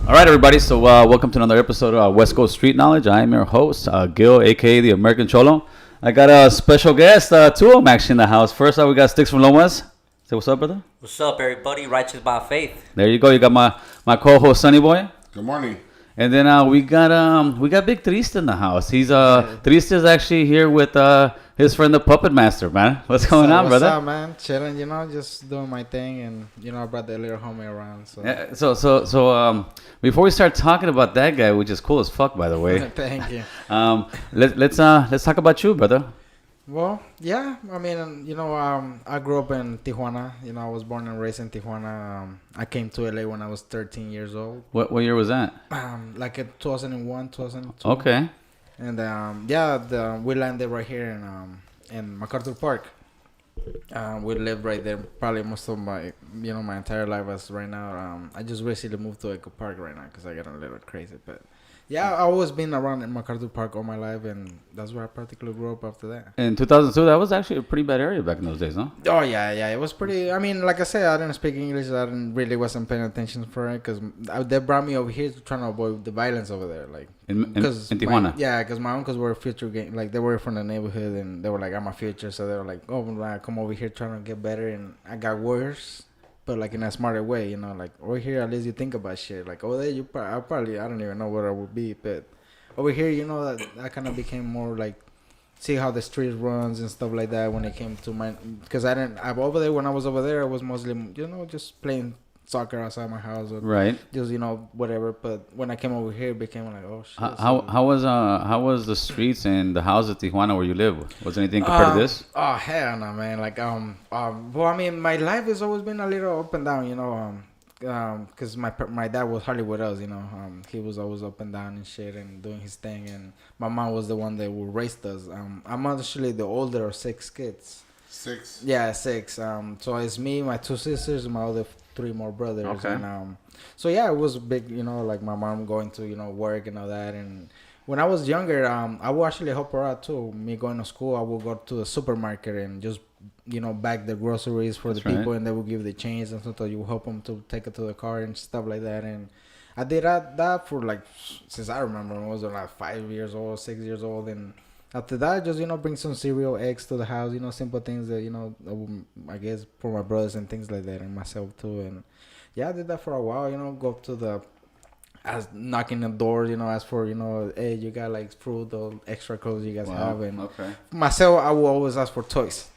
All right, everybody. So, welcome to another episode of West Coast Street Knowledge. I am your host, Gil, aka the American Cholo. I got a special guest, two of them actually in the house. First up, we got Sticks from Lomas. Say what's up, brother. What's up, everybody? Righteous by faith. There you go. You got my co-host, Sunny Boy. Good morning. And then we got Big Triste in the house. He's Triste is actually here with his friend the Puppet Master, man. What's going on, brother? What's up, man? Chilling, just doing my thing, and I brought the little homie around. So Yeah, so before we start talking about that guy, which is cool as fuck, by the way. Thank you. Let's talk about you, brother. Well, yeah, I mean, I grew up in Tijuana. I was born and raised in Tijuana. I came to LA when I was 13 years old. What year was that? Like in 2001, 2002. Okay. And we landed right here in MacArthur Park. We lived right there probably most of my entire life. As right now, I just recently moved to Echo Park right now because I got a little crazy. But yeah, I've always been around in MacArthur Park all my life, and that's where I practically grew up after that. In 2002, that was actually a pretty bad area back in those days, no? Oh yeah, it was pretty. I mean, like I said, I didn't speak English. I wasn't paying attention for it because they brought me over here to try to avoid the violence over there, like in Tijuana. Because my uncles were future game, like they were from the neighborhood, and they were like, "I'm a future," so they were like, "Oh, like, come over here trying to get better," and I got worse. But like in a smarter way, like over here at least you think about shit. Like over there, I don't even know what I would be, but over here, that I kind of became more like see how the street runs and stuff like that when it came to because when I was over there, I was mostly just playing soccer outside my house, or right? Just whatever. But when I came over here, it became like, oh shit. How was the streets and the houses of Tijuana where you live? Was anything compared to this? Oh hell no, man! Like well, I mean, my life has always been a little up and down, because my dad was hardly with us, he was always up and down and shit and doing his thing, and my mom was the one that raised us. I'm actually the older of 6 kids. 6? Yeah, 6. So it's me, my 2 sisters, and my other 3 more brothers. Okay. And so yeah, it was big, like my mom going to work and all that. And when I was younger, I would actually help her out too. Me going to school, I would go to the supermarket and just bag the groceries for the people, and they would give the change, and sometimes you help them to take it to the car and stuff like that. And I did that for like since I remember when I was like 5 years old, 6 years old, and after that, just bring some cereal, eggs to the house, simple things that I guess for my brothers and things like that, and myself too. And yeah, I did that for a while. Go up to knocking the doors, ask for, hey, you got like fruit or extra clothes you guys have. And myself, I will always ask for toys.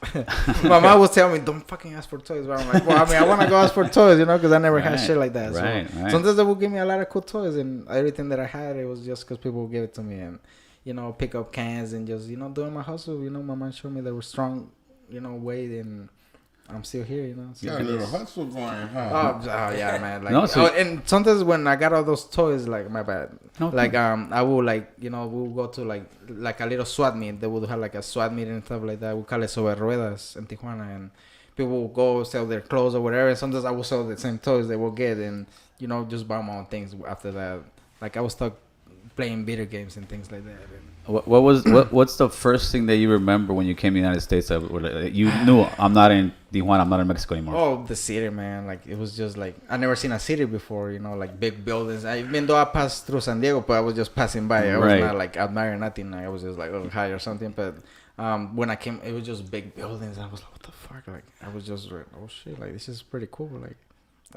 My mom would tell me, don't fucking ask for toys. But I'm like, well, I mean, I want to go ask for toys, because I never had shit like that. Right. Sometimes they would give me a lot of cool toys, and everything that I had, it was just because people would give it to me. And pick up cans and just, doing my hustle. My mom showed me there was strong, way, and I'm still here, Got a little hustle going, huh? Oh yeah, man. Like, and sometimes when I got all those toys, like, my bad. Okay. Like, I will, like, we'll go to, like a little SWAT meet. They would have, like, a SWAT meet and stuff like that. We call it Sobre Ruedas in Tijuana. And people will go sell their clothes or whatever. And sometimes I will sell the same toys they will get and, just buy my own things after that. Like, I was stuck playing video games and things like that. What's the first thing that you remember when you came to the United States? You knew I'm not in Tijuana, I'm not in Mexico anymore. Oh, the city, man! Like, it was just like I never seen a city before. Like big buildings. Even though I passed through San Diego, but I was just passing by. I was not like admiring nothing. I was just like, oh, hi or something. But when I came, it was just big buildings. I was like, what the fuck? Like, I was just like, oh shit! Like, this is pretty cool. Like.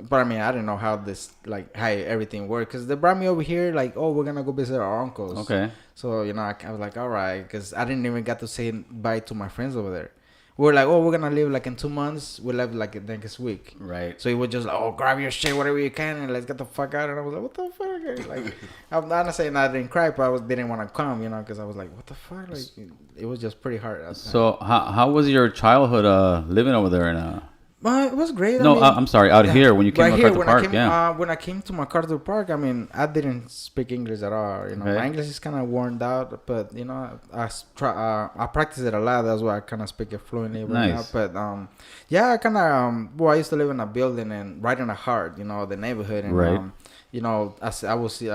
But I mean, I didn't know how how everything worked, because they brought me over here like, oh, we're gonna go visit our uncles. Okay. So I was like, all right, because I didn't even get to say bye to my friends over there. We were like, oh, we're gonna leave like in 2 months. We left like next week. Right. So it was just like, oh, grab your shit, whatever you can, and let's get the fuck out. And I was like, what the fuck? Like, I'm not saying I didn't cry, but didn't want to come, because I was like, what the fuck? Like, it was just pretty hard. So how was your childhood living over there in It was great. I'm sorry. Out here, when you came to MacArthur Park, when I came to MacArthur Park, I mean, I didn't speak English at all. My English is kind of worn out, but I practice it a lot. That's why I kind of speak it fluently right now. But yeah, I kind of I used to live in a building and right in the heart, the neighborhood, and I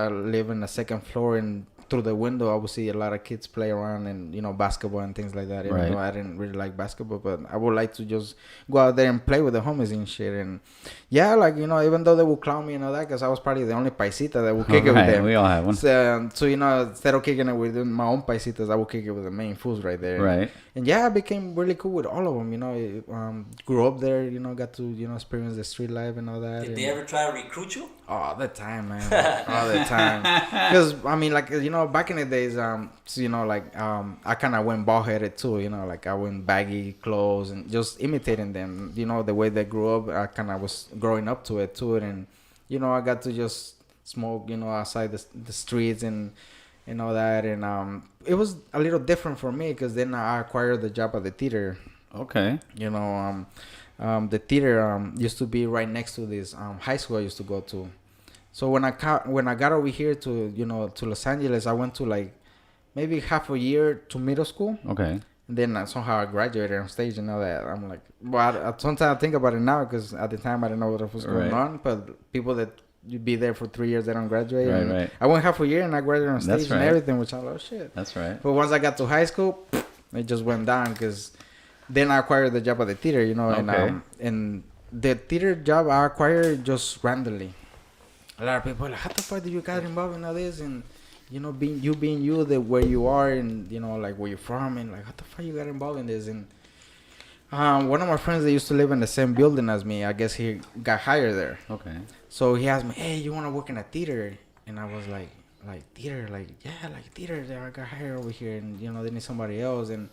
live in the second floor, and through the window, I would see a lot of kids play around and, you know, basketball and things like that. Even Right. though I didn't really like basketball, but I would like to just go out there and play with the homies and shit. And yeah, like, you know, even though they would clown me and all that, because I was probably the only paisita that would kick it with Right, them. we all have one. So, you know, instead of kicking it with my own paisitas, I would kick it with the main fools right there. Right. And yeah, I became really cool with all of them. You know, grew up there. You know, got to, you know, experience the street life and all that. Did and they ever try to recruit you? all the time, man, all the time. Because I mean, like, you know, back in the days, so, you know, like, I kind of went bald headed too. You know, like I went baggy clothes and just imitating them. You know, the way they grew up, I kind of was growing up to it too. And you know, I got to just smoke, you know, outside the streets and all that. And it was a little different for me because then I acquired the job at the theater. Okay. You know, the theater used to be right next to this high school I used to go to. So when I got over here to, you know, to Los Angeles, I went to like maybe half a year to middle school. Okay. And then somehow I graduated on stage and all that. I'm like, well, sometimes I think about it now because at the time I didn't know what was going on. But people that you be there for 3 years, they don't graduate. Right, and right. I went half a year and I graduated on stage That's and right. everything, which I love shit. That's right. But once I got to high school, it just went down because then I acquired the job at the theater, you know, Okay. and the theater job I acquired just randomly. A lot of people are like, how the fuck did you get involved in all this? And, you know, being you, the where you are and, you know, like where you're from and like, how the fuck you got involved in this? And one of my friends that used to live in the same building as me, I guess he got hired there. Okay. So he asked me, hey, you want to work in a theater? And I was like theater? Like, yeah, like theater. I got hired over here and, you know, they need somebody else. And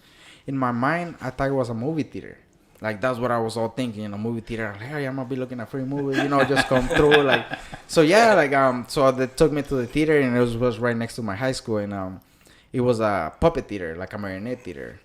in my mind, I thought it was a movie theater. Like, that's what I was all thinking, a movie theater. Like, hey, I'm going to be looking at free movies, you know, just come through. Like, so yeah, like, so they took me to the theater and it was right next to my high school. And it was a puppet theater, like a marionette theater.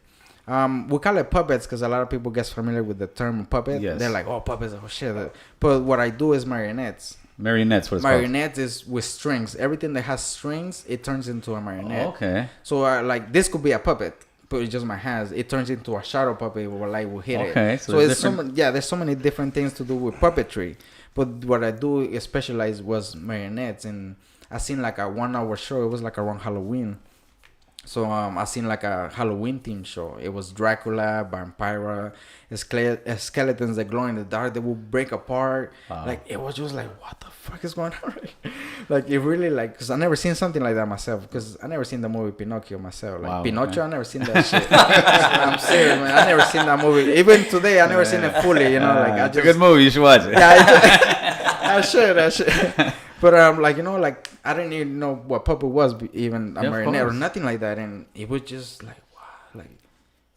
We call it puppets because a lot of people get familiar with the term puppet. Yes. They're like, oh, puppets, oh shit. But what I do is marionettes. Marionettes, what it's Marionettes is with strings. Everything that has strings, it turns into a marionette. called. Okay. So like this could be a puppet, but it's just my hands. It turns into a shadow puppet where light will hit it. Okay, So so it's there's different- there's so many different things to do with puppetry. But what I do specialize was marionettes, and I seen like a 1 hour show. It was like around Halloween. So I seen like a Halloween themed show. It was Dracula, Vampira, skeletons that glow in the dark. They will break apart. Wow. Like it was just like, what the fuck is going on? Like it really like, cause I never seen something like that myself. Cause I never seen the movie Pinocchio myself. Like Wow, Pinocchio, okay. I never seen that shit. I'm serious, man. I never seen that movie. Even today, I never seen it fully. You know, like I it's just a good movie. You should watch it. yeah, I should. But like, you know, like I didn't even know what puppet was, even a Yeah, of marionette or course. nothing like that, and it was just like wow,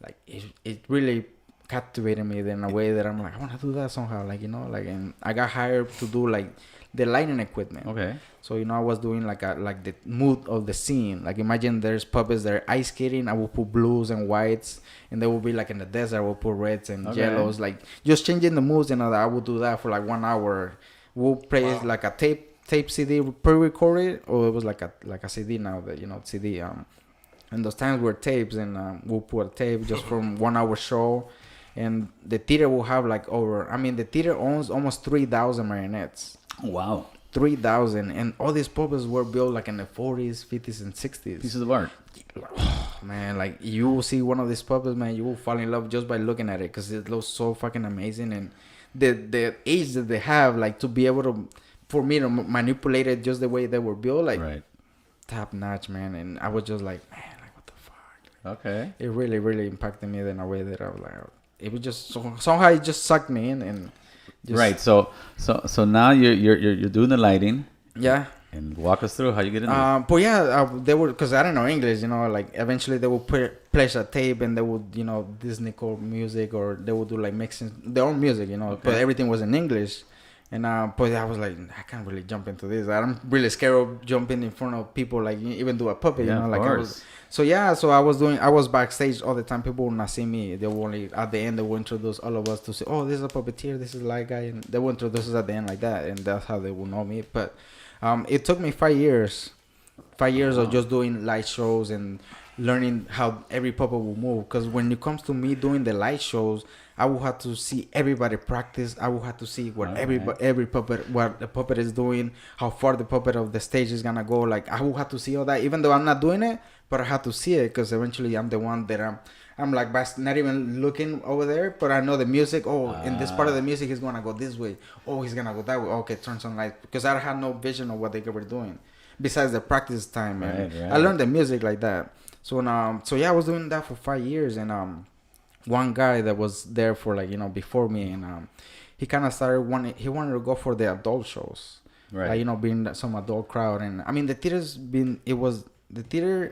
like it really captivated me in a way that I'm like, I want to do that somehow, like, you know, like, and I got hired to do like the lighting equipment. Okay. So, you know, I was doing like the mood of the scene. Like, imagine there's puppets that are ice skating. I will put blues and whites, and they will be like in the desert. I will put reds and Okay. yellows, like just changing the moods and all that. I would do that for like 1 hour. We'll play like a tape CD pre-recorded, or it was like a CD now that, you know, CD. And those times were tapes, and we'll put a tape just from 1 hour show. And the theater will have like the theater owns almost 3,000 marionettes. Wow. 3,000, and all these puppets were built like in the 40s, 50s, and 60s. Pieces of art. Man, like you will see one of these puppets, man, you will fall in love just by looking at it because it looks so fucking amazing. And the age that they have, like to be able to, for me to manipulate it just the way they were built, like Right. top notch, man. And I was just like, man, like what the fuck? Okay. It really, really impacted me in a way that I was like, it was just somehow it just sucked me in and. Just, Right. So now you're doing the lighting. Yeah. And walk us through how you get into it. But yeah, they would, because I don't know English, you know, like eventually they would place a tape and they would, you know, Disney core music, or they would do like mixing their own music, you know, Okay. but everything was in English. And but I was like, I can't really jump into this. I'm really scared of jumping in front of people, like even do a puppet, Yeah, you know, of like I course. was. So yeah, so I was backstage all the time. People would not see me. They would only at the end they would introduce all of us to say, oh, this is a puppeteer, this is a light guy, and they would introduce us at the end like that, and that's how they would know me. But it took me 5 years of just doing light shows and learning how every puppet will move. Because when it comes to me doing the light shows, I will have to see everybody practice. I will have to see what every puppet, what the puppet is doing, how far the puppet of the stage is gonna go. Like I will have to see all that, even though I'm not doing it, but I have to see it because eventually I'm the one that I'm like not even looking over there, but I know the music. Oh, in this part of the music, he's gonna go this way. Oh, he's gonna go that way. Okay, turn some lights because I had no vision of what they were doing, besides the practice time. And I learned the music like that. So I was doing that for 5 years, and one guy that was there for like before me, and he kind of started he wanted to go for the adult shows, right? Like, being some adult crowd, and I mean the theater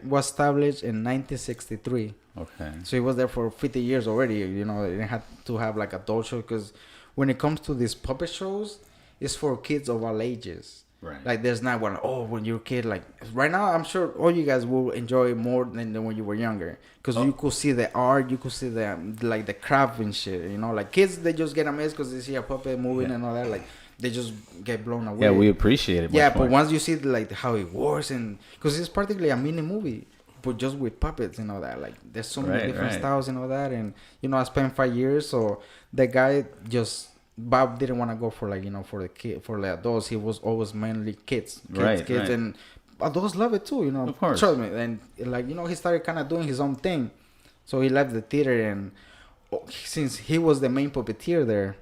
was established in 1963. Okay. So he was there for 50 years already. They had to have like adult show because when it comes to these puppet shows, it's for kids of all ages. Right. Like there's not one. Oh, when you're a kid, like right now, I'm sure all you guys will enjoy it more than when you were younger because you could see the art, you could see the craft and shit. Like kids, they just get amazed because they see a puppet moving and all that. Like they just get blown away. Yeah, we appreciate it. Yeah, but once you see like how it works, and because it's practically a mini movie, but just with puppets and all that. Like there's so many different styles and all that, and I spent 5 years. So the guy Bob didn't want to go for like for the adults. He was always mainly kids, and adults love it too. Of course. Trust me. And like he started kind of doing his own thing, so he left the theater, and since he was the main puppeteer there,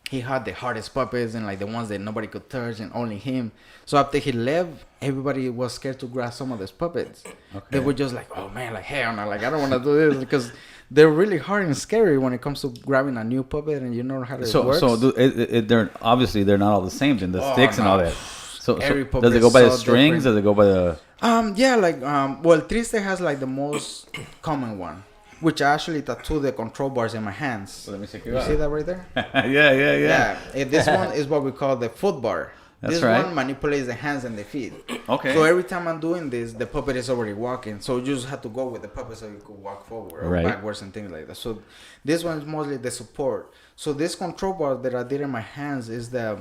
he had the hardest puppets and like the ones that nobody could touch and only him. So after he left, everybody was scared to grab some of those puppets. Okay. They were just like, oh man, like hell no, like I don't want to do this because they're really hard and scary when it comes to grabbing a new puppet and you know how it works. So they're obviously they're not all the same. Then the sticks and all that. So does it go by the strings? Does it go by the? Well, Triste has like the most common one, which I actually tattoo the control bars in my hands. Well, let me check you see that right there? Yeah. This one is what we call the foot bar. That's this right. one manipulates the hands and the feet. Okay. So every time I'm doing this, the puppet is already walking. So you just have to go with the puppet so you could walk forward or backwards and things like that. So this one is mostly the support. So this control bar that I did in my hands is the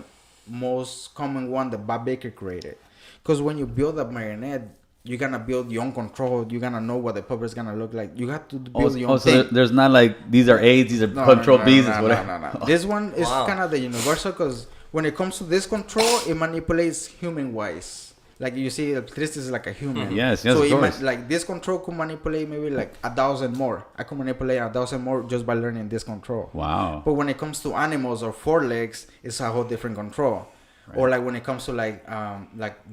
most common one that Bob Baker created. Because when you build a marionette, you're gonna build your own control. You're gonna know what the puppet's gonna look like. You have to build your own thing. So there's not like these are A's, these are control B's, whatever. No. This one is kind of the universal because when it comes to this control, it manipulates human-wise. Like you see, Trist is like a human. Yes, so of course. like this control could manipulate maybe like 1,000 more. I could manipulate 1,000 more just by learning this control. Wow. But when it comes to animals or four legs, it's a whole different control. Right. Or like when it comes to like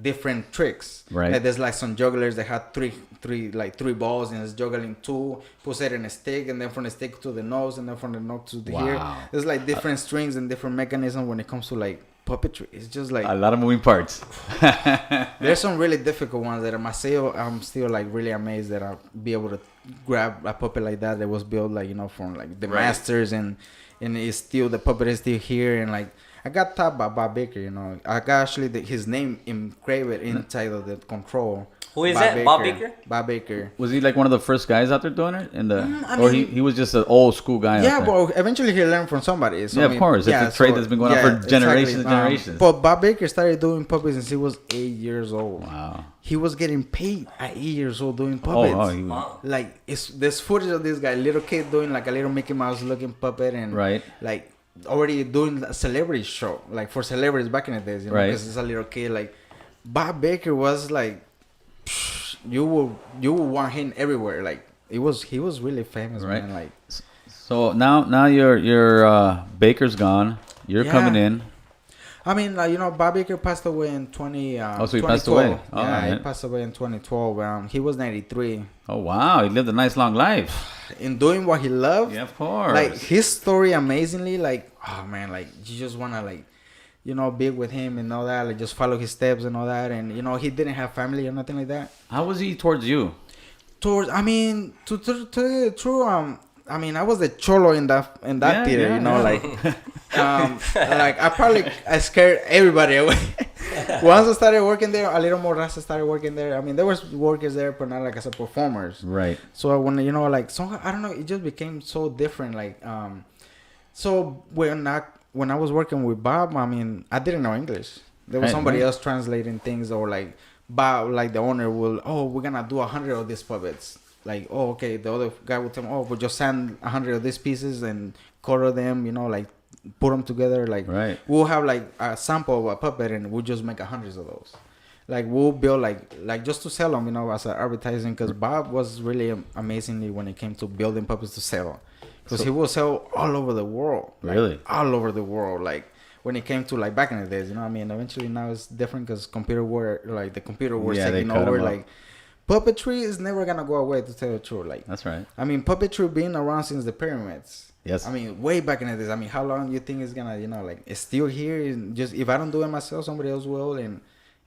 different tricks, right? Like there's like some jugglers that had three balls and it's juggling two, puts it in a stick, and then from the stick to the nose, and then from the nose to the ear. There's like different strings and different mechanisms when it comes to like puppetry. It's just like a lot of moving parts. There's some really difficult ones that I'm still like really amazed that I'll be able to grab a puppet like that was built like from like the masters and it's still the puppet is still here and like. I got taught by Bob Baker, I got actually his name engraved inside of the control. Who is that? Bob Baker? Bob Baker. Was he like one of the first guys out there doing it? Or he was just an old school guy? Yeah, but eventually he learned from somebody. So, of course. It's a trade that's been going on for generations and generations. But Bob Baker started doing puppets since he was 8 years old. Wow. He was getting paid at 8 years old doing puppets. Wow. Like, there's footage of this guy, little kid doing like a little Mickey Mouse looking puppet and like already doing a celebrity show, like for celebrities back in the days, because it's a little kid. Like Bob Baker was like, you will want him everywhere. Like he was really famous, man. Like so now your Baker's gone. You're coming in. I mean, Bob Baker passed away in 20. So he passed away. Oh, yeah, he passed away in 2012. He was 93. Oh wow, he lived a nice long life. In doing what he loved. Yeah, of course. Like his story, amazingly, like oh man, like you just wanna like, be with him and all that. Like just follow his steps and all that. And he didn't have family or nothing like that. How was he towards you? I mean, to true. I mean, I was the Cholo in that theater, like, like I scared everybody away. Once I started working there, a little more Rasta started working there. I mean, there was workers there, but not like as a performers. Right. So when so I don't know, it just became so different. Like, so when I was working with Bob, I mean, I didn't know English. There was somebody else translating things, or like Bob, like the owner will, we're gonna do 100 of these puppets. like, oh, okay, the other guy would tell me, oh, we'll just sand 100 of these pieces and color them, you know, like put them together. Like, Right. we'll have like a sample of a puppet and we'll just make hundreds of those. Like, we'll build like just to sell them, you know, as an advertising. Because Bob was really amazingly when it came to building puppets to sell. Because he will sell all over the world. Like, Really? all over the world. Like, when it came to like back in the days, you know what I mean? Eventually now it's different because computer were like the computer was taking over. Like, puppetry is never gonna go away, to tell the truth. Like, That's right. I mean, puppetry been around since the pyramids. Yes. I mean, way back in the days. I mean, how long do you think it's gonna, you know, like, it's still here? And just if I don't do it myself, somebody else will, and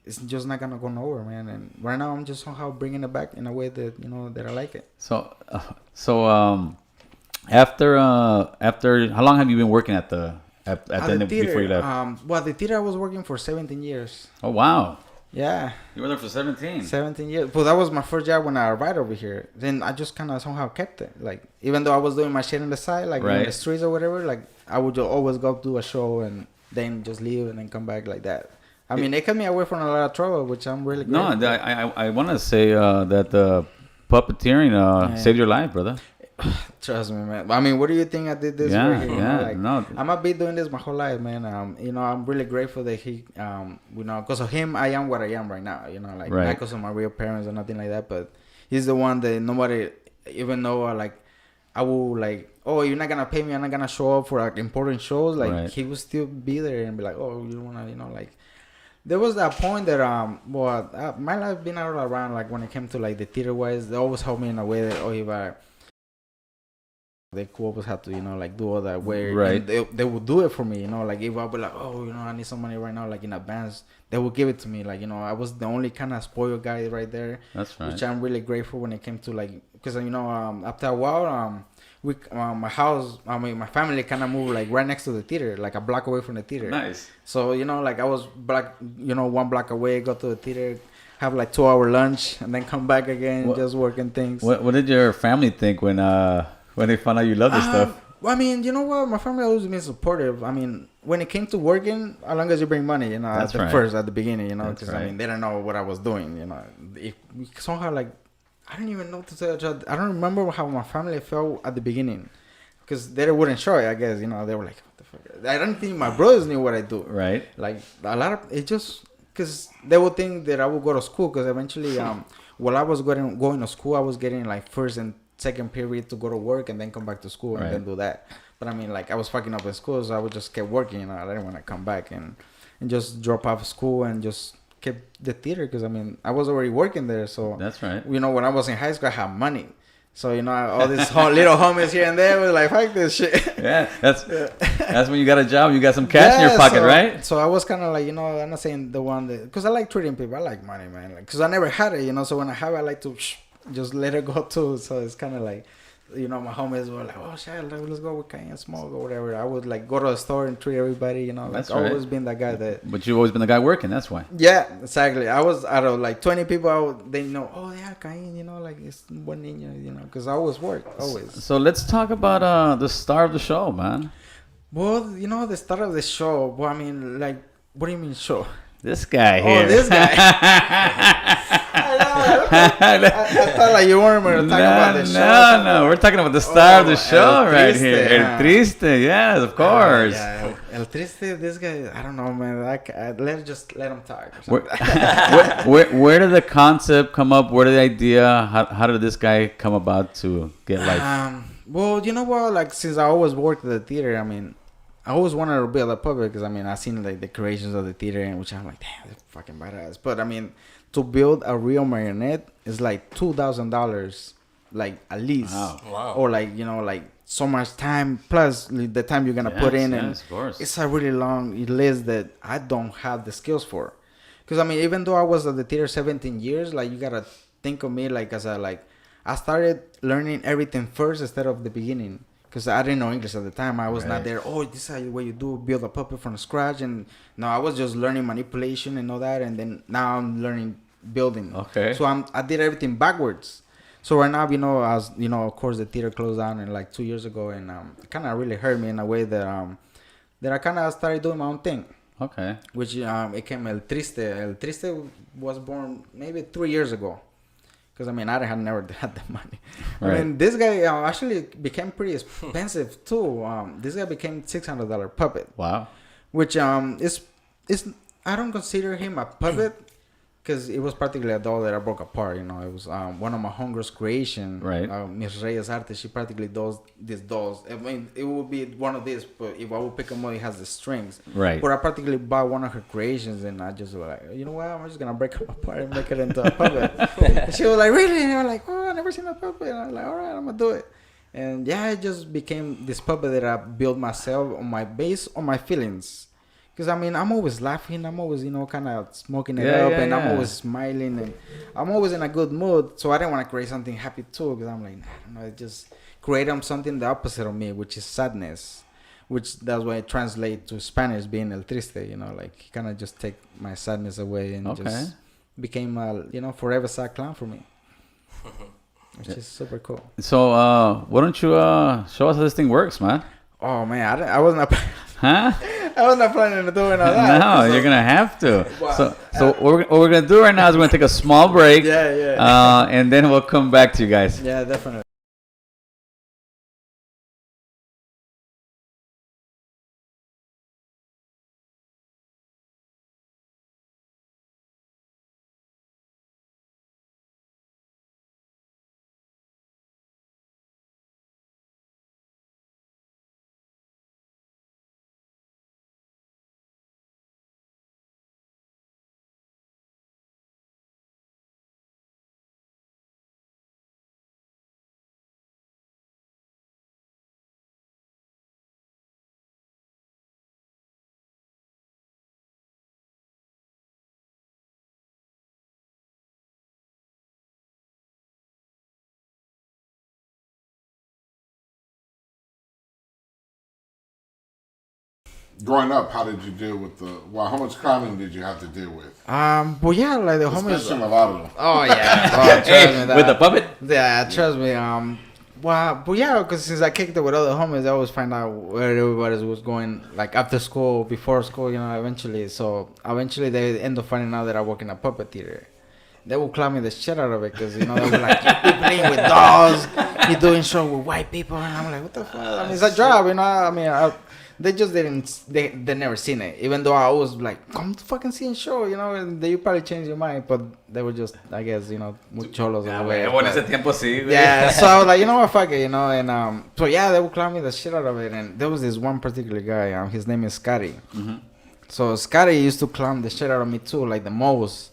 it's just not gonna go nowhere, man. And right now, I'm just somehow bringing it back in a way that, you know, that I like it. So after how long have you been working at the end before you left? Well, the theater I was working for 17 years. Oh wow. Yeah. You were there for 17. 17 years. But that was my first job when I arrived over here. Then I just kind of somehow kept it. Like, even though I was doing my shit on the side, like Right. in the streets or whatever, like, I would just always go do a show and then just leave and then come back like that. I mean, it kept me away from a lot of trouble, which I'm really No, grateful. I want to say that the puppeteering saved your life, brother. Trust me, man. I mean, what do you think I did this Yeah, way? You know, yeah, like, no. I'm gonna be doing this my whole life, man. You know, I'm really grateful that he, you know, because of him, I am what I am right now. You know, like, Right. not because of my real parents or nothing like that, but he's the one that nobody, even though like, I will like, oh, you're not gonna pay me, I'm not gonna show up for like important shows. Like, Right. he will still be there and be like, oh, you wanna, you know, like. There was that point that my life been all around, like when it came to like the theater wise, they always helped me in a way that, oh, if I. They could always have to, you know, like do all that way. Right. And they would do it for me, you know, like if I be like, oh, you know, I need some money right now, like in advance, they would give it to me. Like, you know, I was the only kind of spoiled guy right there. That's right. Which I'm really grateful when it came to like, because, you know, after a while, my house, I mean, my family kind of moved like right next to the theater, like a block away from the theater. Nice. So, you know, like I was one block away, go to the theater, have like 2 hour lunch, and then come back again, just working things. What did your family think when they found out you love this stuff? Well, I mean, you know what? My family always been supportive. I mean, when it came to working, as long as you bring money, you know, That's at the beginning, you know, because right. I mean, they don't know what I was doing, you know. Somehow, like, I don't even know what to tell you. I don't remember how my family felt at the beginning, because they wouldn't show it, I guess, you know. They were like, what the fuck? I don't think my brothers knew what I do. Right. Like, a lot of, it just, because they would think that I would go to school, because eventually, while I was going to school, I was getting like first and second period to go to work and then come back to school and Right. then do that. But I mean, like, I was fucking up in school, so I would just keep working, you know. I didn't want to come back and just drop off school and just kept the theater, because I mean, I was already working there. So That's right. you know, when I was in high school, I had money. So, you know, all these little homies here and there was like, fuck this shit. Yeah, that's when you got a job, you got some cash in your pocket, right? So I was kind of like, you know, I'm not saying the one that, because I like treating people. I like money, man. Like, because I never had it, you know. So when I have it, I like to just let it go too. So it's kind of like, you know, my homies were like, oh shit, let's go with Cayenne Smoke or whatever. I would like go to the store and treat everybody, you know. Like, That's right. always been that guy that. But you've always been the guy working, that's why. Yeah, exactly. I was out of like 20 people, they know, oh yeah, Cayenne, you know, like it's one niño, you know, because I always work, always. So let's talk about the star of the show, man. Well, you know, the start of the show, well, I mean, like, what do you mean show? This guy here. Oh, this guy. I thought like you weren't talking about the show. No, we're talking about the star of the show El right Triste, here. yeah. El Triste, yes, of course. Yeah, El Triste, this guy, I don't know, man. Let him talk. Or Where where did the concept come up? Where did the idea? How did this guy come about to get life? Well, you know what? Like, since I always worked at the theater, I mean, I always wanted to build a puppet, because I mean, I've seen like the creations of the theater, and which I'm like, damn, that's fucking badass. But I mean, to build a real marionette is like $2,000, like at least. Wow. Or like, you know, like so much time plus the time you're gonna put in, and yes, of course. it's a really long list that I don't have the skills for. Because I mean, even though I was at the theater 17 years, like, you gotta think of me like as I started learning everything first instead of the beginning. Because I didn't know English at the time. I was not there. Oh, this is what you do, build a puppet from scratch. And no, I was just learning manipulation and all that. And then now I'm learning building. Okay. So I did everything backwards. So right now, you know, as you know, of course, the theater closed down in like 2 years ago, and it kind of really hurt me in a way that I kind of started doing my own thing. Okay. Which it came El Triste. El Triste was born maybe 3 years ago. Because I mean, I had never had the money. Right. I mean, this guy actually became pretty expensive too. This guy became $600 puppet. Wow. Which is I don't consider him a puppet because it was practically a doll that I broke apart. You know, it was one of my homegirl's creation. Right. Miss Reyes Arte, she practically does these dolls. I mean, it would be one of these, but if I would pick them up, it has the strings. Right. But I practically bought one of her creations, and I just was like, you know what? I'm just gonna break them apart and make it into a puppet. And she was like, really? And I was like, oh, I never seen a puppet. And I was like, all right, I'm gonna do it. And yeah, it just became this puppet that I built myself on my base on my feelings. Because I mean, I'm always laughing. I'm always, you know, kind of smoking it up, and I'm always smiling, and I'm always in a good mood. So I didn't want to create something happy too, because I'm like, nah, I don't know, just create something the opposite of me, which is sadness, which that's why it translates to Spanish being el triste. You know, like kind of just take my sadness away and just became a, you know, forever sad clown for me, which is super cool. So why don't you show us how this thing works, man? Oh man, I wasn't. Huh? I was not planning to doing all that. No, you're gonna have to. So what we're gonna do right now is we're gonna take a small break. Yeah. And then we'll come back to you guys. Yeah, definitely. Growing up, how did you deal with how much clowning did you have to deal with? But yeah, like the homies. Especially Lavado. Oh yeah, oh, trust me, With the puppet? Yeah, trust me. Well, but yeah, because since I kicked it with other homies, I always find out where everybody was going, like after school, before school, you know. Eventually, they end up finding out that I work in a puppet theater. They will clown me the shit out of it because, you know, they were like, you're playing with dolls, you're doing show with white people, and I'm like, what the fuck? I mean, it's a job, you know. I mean, they just didn't. They never seen it. Even though I was like, come to fucking see a show, you know. And they probably change your mind, but they were just, I guess, you know, muy cholos in a way. Bueno, ese tiempo sí. Yeah, so I was like, you know what, fuck it, you know. And so yeah, they would clown me the shit out of it. And there was this one particular guy. His name is Scotty. Mm-hmm. So Scotty used to clown the shit out of me too, like the most.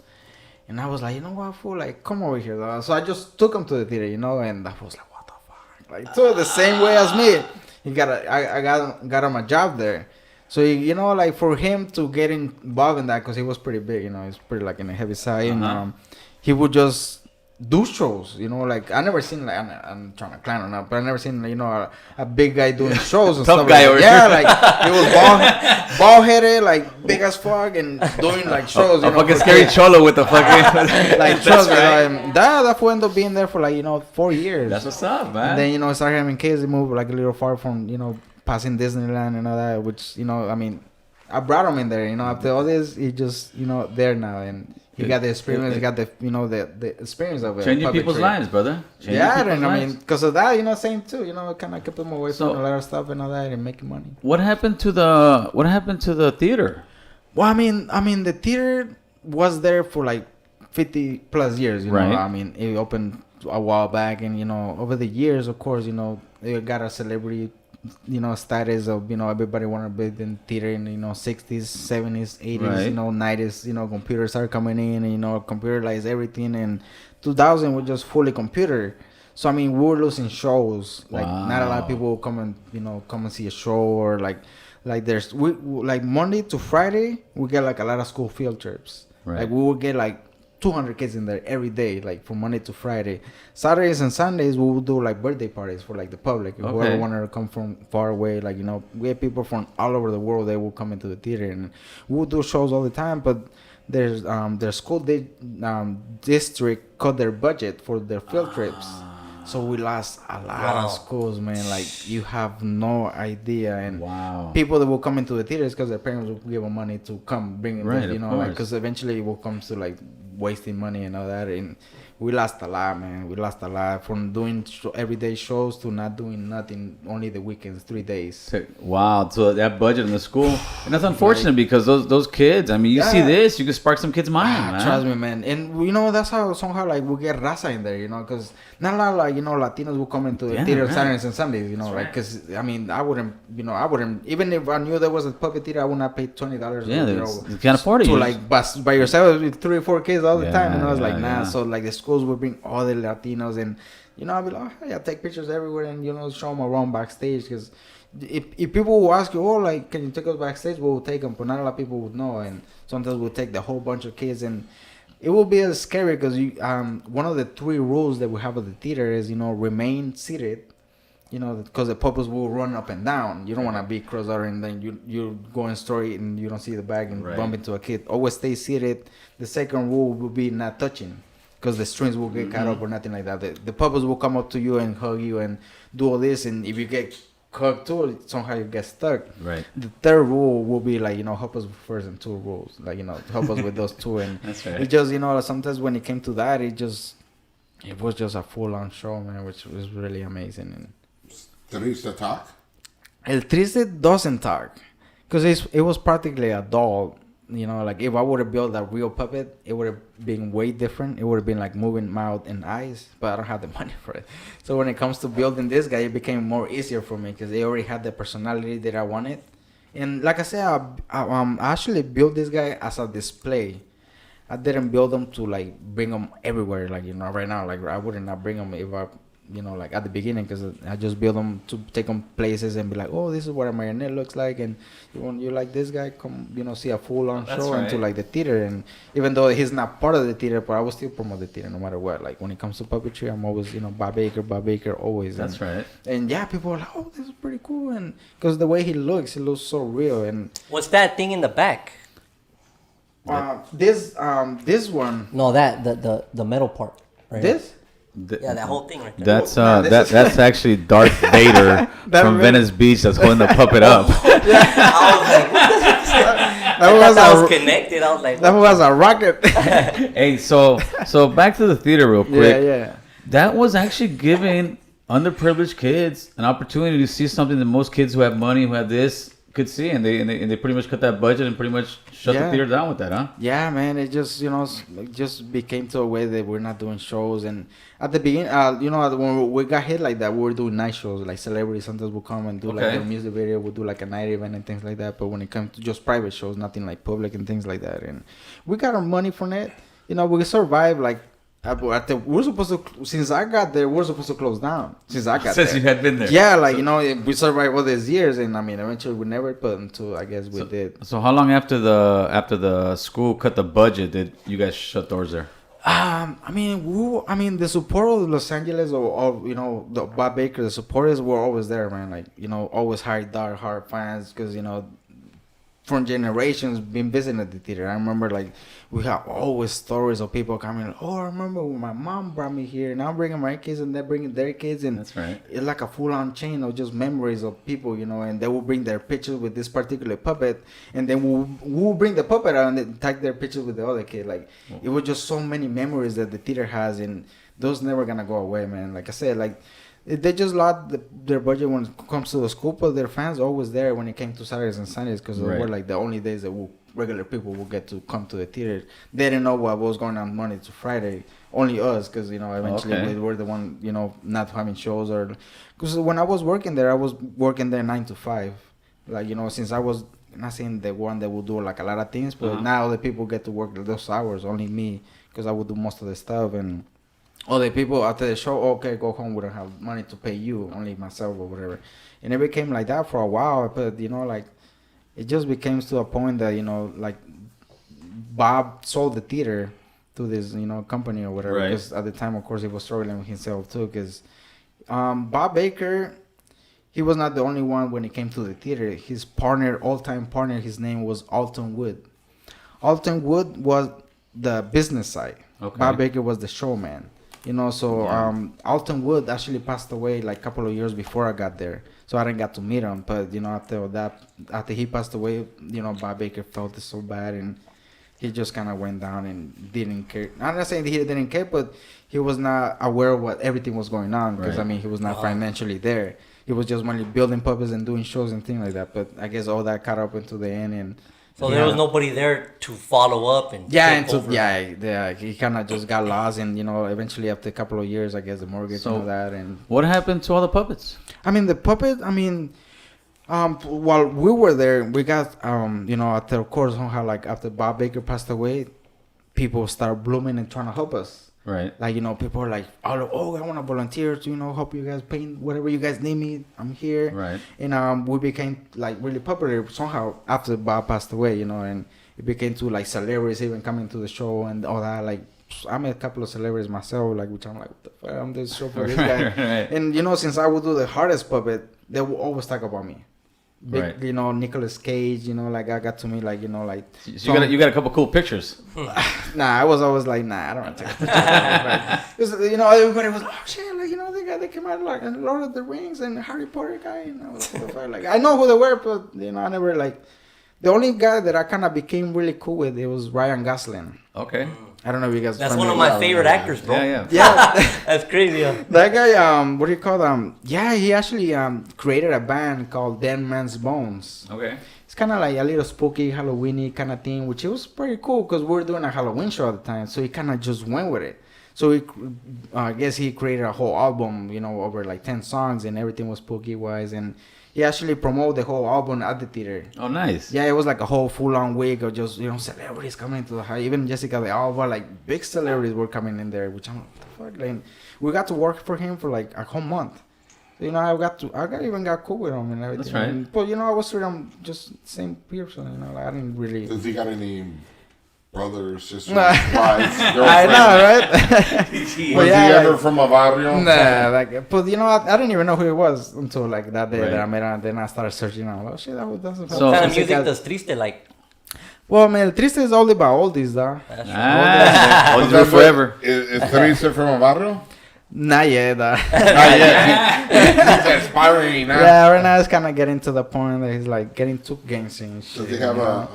And I was like, you know what, fool, like come over here, though. So I just took him to the theater, you know. And I was like, what the fuck, like so the same way as me. I got him a job there, so you know, like for him to get involved in that, because he was pretty big, you know, he's pretty like in the heavy side, and he would just do shows, you know, like I never seen, like I'm trying to clown or not, but I never seen, you know, a big guy doing shows and Tough stuff. guy Like, over yeah, like he was bald headed, like big as fuck, and doing like shows. A You know, fucking for scary kids. cholo with the fucking. Like trust me, that fool ended up being there for like, you know, 4 years. That's what's up, man. And then, you know, started having kids. They moved like a little far from, you know, passing Disneyland and all that, which, you know, I mean, I brought him in there, you know, after all this, he just, you know, there now, and he got the experience, he got the, you know, the experience of it. Changing people's lives, brother. And I mean, because of that, you know, same too, you know, kind of kept him away from a lot of stuff and all that, and making money. What happened to the theater? Well, I mean, the theater was there for like 50 plus years, you know. I mean, it opened a while back, and, you know, over the years, of course, you know, it got a celebrity, you know, status of, you know, everybody wanted to be in theater in, you know, 60s, 70s, 80s, you know, 90s, you know, computers started coming in, and, you know, computerized everything, and 2000 was just fully computer. So, I mean, we were losing shows. Like, not a lot of people will come and see a show, or like there's, like Monday to Friday, we get like a lot of school field trips. Right. Like, we would get like 200 kids in there every day, like from Monday to Friday. Saturdays and Sundays, we would do like birthday parties for like the public. Whoever wanted to come from far away, like, you know, we had people from all over the world. They would come into the theater, and we would do shows all the time. But their school district cut their budget for their field trips, so we lost a lot of schools, man. Like, you have no idea. And people that will come into the theaters because their parents will give them money to come bring them, you know, like, because eventually it will come to like wasting money and all that. And we lost a lot, man. We lost a lot from doing everyday shows to not doing nothing, only the weekends, 3 days. Wow, so that budget in the school, and that's unfortunate because those kids. I mean, you see this, you can spark some kids' mind, man. Trust me, man. And you know that's how somehow like we get raza in there, you know, because not a lot like Latinos will come into the theater Saturdays and Sundays, you know, like because I mean I wouldn't even if I knew there was a puppet theater, I would not pay $20. Yeah, you can't afford it. To like bus by yourself with 3 or 4 kids all the time, and I was like, nah. Yeah. So like the schools would bring all the Latinos, and I'd be like, oh, yeah, take pictures everywhere, and show them around backstage, because if people will ask you, oh, like, can you take us backstage, we'll take them, but not a lot of people would know, and sometimes we'll take the whole bunch of kids, and it will be scary because one of the 3 rules that we have at the theater is remain seated. Because the puppets will run up and down. You don't want to be crossed out and then you going straight and you don't see the bag and bump into a kid. Always stay seated. The second rule will be not touching, because the strings will get cut up or nothing like that. The puppets will come up to you and hug you and do all this, and if you get hugged too, somehow you get stuck. Right. The third rule will be like help us with first and 2 rules. Like help us with those 2. And that's right. It just sometimes when it came to that, it was just a full on show, man, which was really amazing. And Triste talk? El Triste doesn't talk, because it was practically a doll. Like if I would have built a real puppet, it would have been way different. It would have been like moving mouth and eyes, but I don't have the money for it. So when it comes to building this guy, it became more easier for me because they already had the personality that I wanted. And like I said, I actually built this guy as a display. I didn't build them to like bring them everywhere. Like right now, like I would not bring them if I. Like at the beginning, because I just build them to take them places and be like, oh, this is what a marionette looks like, and you like this guy, come see a full on show into like the theater. And even though he's not part of the theater, but I will still promote the theater no matter what. Like when it comes to puppetry, I'm always Bob Baker always. That's right. And yeah, people are like, oh, this is pretty cool, and because the way he looks so real. And what's that thing in the back? This one. No, that the metal part. Right? This. Yeah, that whole thing right there. That's actually Darth Vader from Venice Beach that's holding the puppet up. I was connected. I was like, that was a rocket. Hey, so back to the theater real quick. Yeah. That was actually giving underprivileged kids an opportunity to see something that most kids who have money, who have this, could see, and they pretty much cut that budget and pretty much shut the theater down with that, huh? Yeah, man. It just it just became to a way that we're not doing shows. And at the beginning, when we got hit like that, we were doing night shows. Like celebrities sometimes will come and do like their music video. We'll do like a night event and things like that. But when it comes to just private shows, nothing like public and things like that. And we got our money from it. We survived like. We're supposed to, since I got there, we're supposed to close down. Since you had been there. Yeah, like, we survived all these years, and I mean, eventually we never put until I guess we did. So how long after the school cut the budget did you guys shut doors there? I mean, the support of Los Angeles or the Bob Baker, the supporters were always there, man. Like, always hard fans, because, from generations been visiting the theater. I remember like we have always stories of people coming. Oh, I remember when my mom brought me here, and I'm bringing my kids, and they're bringing their kids, and that's right. It's like a full-on chain of just memories of people, and they will bring their pictures with this particular puppet, and then we'll bring the puppet out and then tag their pictures with the other kid. Like it was just so many memories that the theater has, and those never gonna go away, man. Like I said, like. They just lost their budget when it comes to the school, but their fans are always there when it came to Saturdays and Sundays, because they were like the only days that regular people will get to come to the theater. They didn't know what was going on Monday to Friday. Only us, because eventually we were the one not having shows, or because when I was working there 9 to 5. Like since I was not saying the one that will do like a lot of things, but now the people get to work those hours. Only me, because I would do most of the stuff. And the people after the show, okay, go home. We don't have money to pay you, only myself or whatever. And it became like that for a while. But like it just became to a point that like Bob sold the theater to this company or whatever. Because at the time, of course, he was struggling with himself too. Because Bob Baker, he was not the only one when it came to the theater. His all-time partner, his name was Alton Wood. Alton Wood was the business side. Okay. Bob Baker was the showman. Alton Wood actually passed away like a couple of years before I got there, so I didn't get to meet him. But after he passed away, Bob Baker felt it so bad, and he just kind of went down and didn't care. I'm not saying that he didn't care, but he was not aware of what everything was going on because Right. I mean he was not financially there. He was just only building puppets and doing shows and things like that. But I guess all that caught up into the end and. So there was nobody there to follow up and take over. He kind of just got lost, and eventually after a couple of years, I guess the mortgage and all that. And what happened to all the puppets? I mean, the puppet. I mean, while we were there, we got after of course somehow like after Bob Baker passed away, people started blooming and trying to help us. Right. Like people are like, I want to volunteer to help you guys paint whatever you guys need me. I'm here. Right. And we became like really popular somehow after Bob passed away. And it became to like celebrities even coming to the show and all that. Like I met a couple of celebrities myself, like which I'm like, what the fuck? I'm this show for this guy. Right. And since I would do the hardest puppet, they would always talk about me. Right. Nicolas Cage, like I got to meet like So you got a couple cool pictures. Nah, I was always like, nah, I don't want to take a picture. Because, everybody was like, oh shit, like they came out like Lord of the Rings and Harry Potter guy, like I know who they were, but I never like. The only guy that I kind of became really cool with, it was Ryan Gosling. Okay. I don't know if you guys. That's one of my favorite actors, bro. Yeah. That's crazy. That guy, what do you call them? Yeah, he actually created a band called Dead Man's Bones. Okay. It's kind of like a little spooky, Halloweeny kind of thing, which it was pretty cool because we were doing a Halloween show at the time, so he kind of just went with it. So I guess he created a whole album, over like 10 songs, and everything was spooky wise, and he actually promoted the whole album at the theater. Oh, nice. Yeah, it was like a whole full-on week of just celebrities coming to the house. Even Jessica Alba, like big celebrities were coming in there, which I'm like, what the fuck? Like, we got to work for him for like a whole month. I got cool with him and everything. That's right. But I was with him just same person. Like, I didn't really. Does he got any brothers, sisters, Nah. wives, girlfriends? I know, right? Was he ever from a barrio? Nah, but I didn't even know who he was until like that day Right. that I met him. And then I started searching. I'm like, oh shit, that's What kind of music does Triste like? Well, man, El Triste is all about oldies, though. That's Oldies live forever. Is Teresa from a barrio? Not yet, though. Not yet. He's aspiring now. Yeah, right now it's kind of getting to the point that he's like getting too gangsy and shit. Does he have a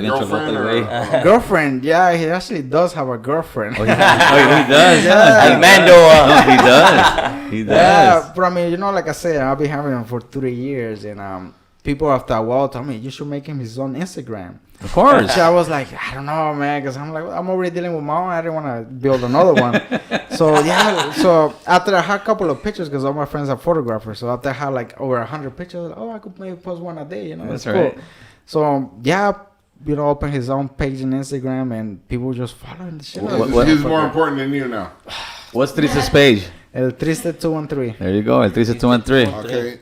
girlfriend? Or, Girlfriend? Yeah, he actually does have a girlfriend. Oh, he does. Yeah. Armando. No, he does. He does. Yeah, but I mean, like I said, I've been having him for 3 years, and people after a while told me you should make him his own Instagram. Of course. So I was like, I don't know, man, because I'm like, I'm already dealing with my own. I didn't want to build another one. So after I had a couple of pictures, because all my friends are photographers, so after I had like over 100 pictures, I could maybe post one a day, That's it's right. cool. So open his own page on Instagram, and people just following the shit. he's more important than you now. What's Triste's page? El Triste 213. There you go. El Triste 213. Okay.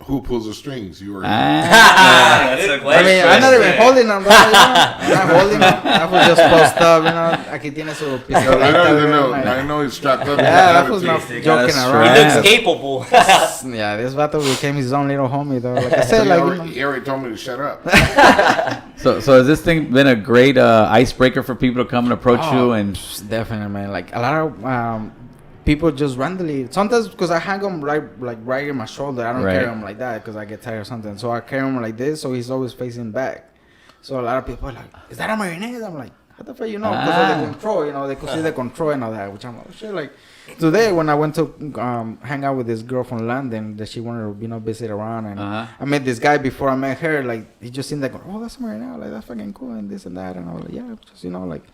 Who pulls the strings? You or him? That's a I question. mean, I'm not even holding them, bro. I'm not holding them. I was just post up, Aquí tiene su pistolita. I know he's strapped up. Yeah, that was not joking around. He looks capable. Yeah, this vato became his own little homie, though. Like I said, He already told me to shut up. So has this thing been a great icebreaker for people to come and approach you? And Definitely, man. Like a lot of people just randomly. Sometimes because I hang them right in my shoulder, I don't Right. carry them like that because I get tired or something. So I carry him like this, so he's always facing back. So a lot of people are like, "Is that a marionette?" I'm like, "How the fuck you know?" Because of the control, they could see the control and all that. Which I'm like, oh, shit. Like today when I went to hang out with this girl from London that she wanted to visit around, and I met this guy before I met her. Like he just seemed like, "Oh, that's a marionette. Like that's fucking cool," and this and that, and I was like, "Yeah, just like."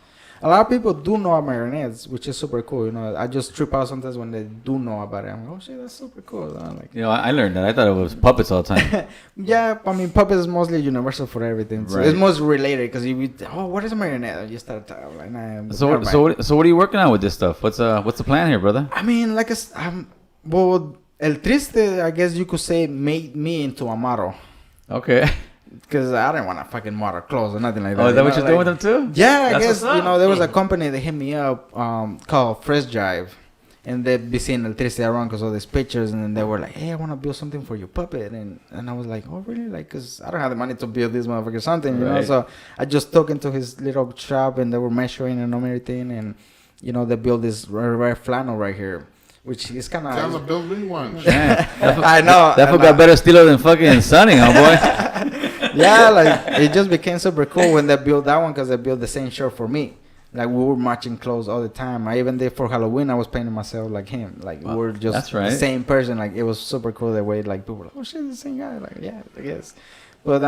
A lot of people do know marionettes, which is super cool. I just trip out sometimes when they do know about it. I'm like, oh shit, that's super cool. Like, I learned that. I thought it was puppets all the time. yeah, I mean, puppets is mostly universal for everything. So Right. it's most related because what is a marionette? You start talking like, nah. So what are you working on with this stuff? What's the plan here, brother? I mean, like, well, El Triste, I guess you could say, made me into a model. Okay. Because I didn't want to fucking model clothes or nothing like that. Oh, is that what you're doing with them too? Yeah, I That's guess, what's up. there was a company that hit me up called Fresh Drive. And they'd be seeing El Triste around because of these pictures. And then they were like, hey, I want to build something for your puppet. And I was like, oh, really? Like, because I don't have the money to build this motherfucker something, you know? Right. So I just took into his little shop and they were measuring and everything. And, they built this red flannel right here. Which is kind of... Tell him to build me one. Man, I know. that fool got better stilo than fucking Sonny, huh, boy? Yeah, like it just became super cool when they built that one because they built the same shirt for me. Like we were matching clothes all the time. I even did for Halloween. I was painting myself like him. Like we were just the same person. Like it was super cool the way like people were like, oh shit, the same guy. Like yeah, I guess. But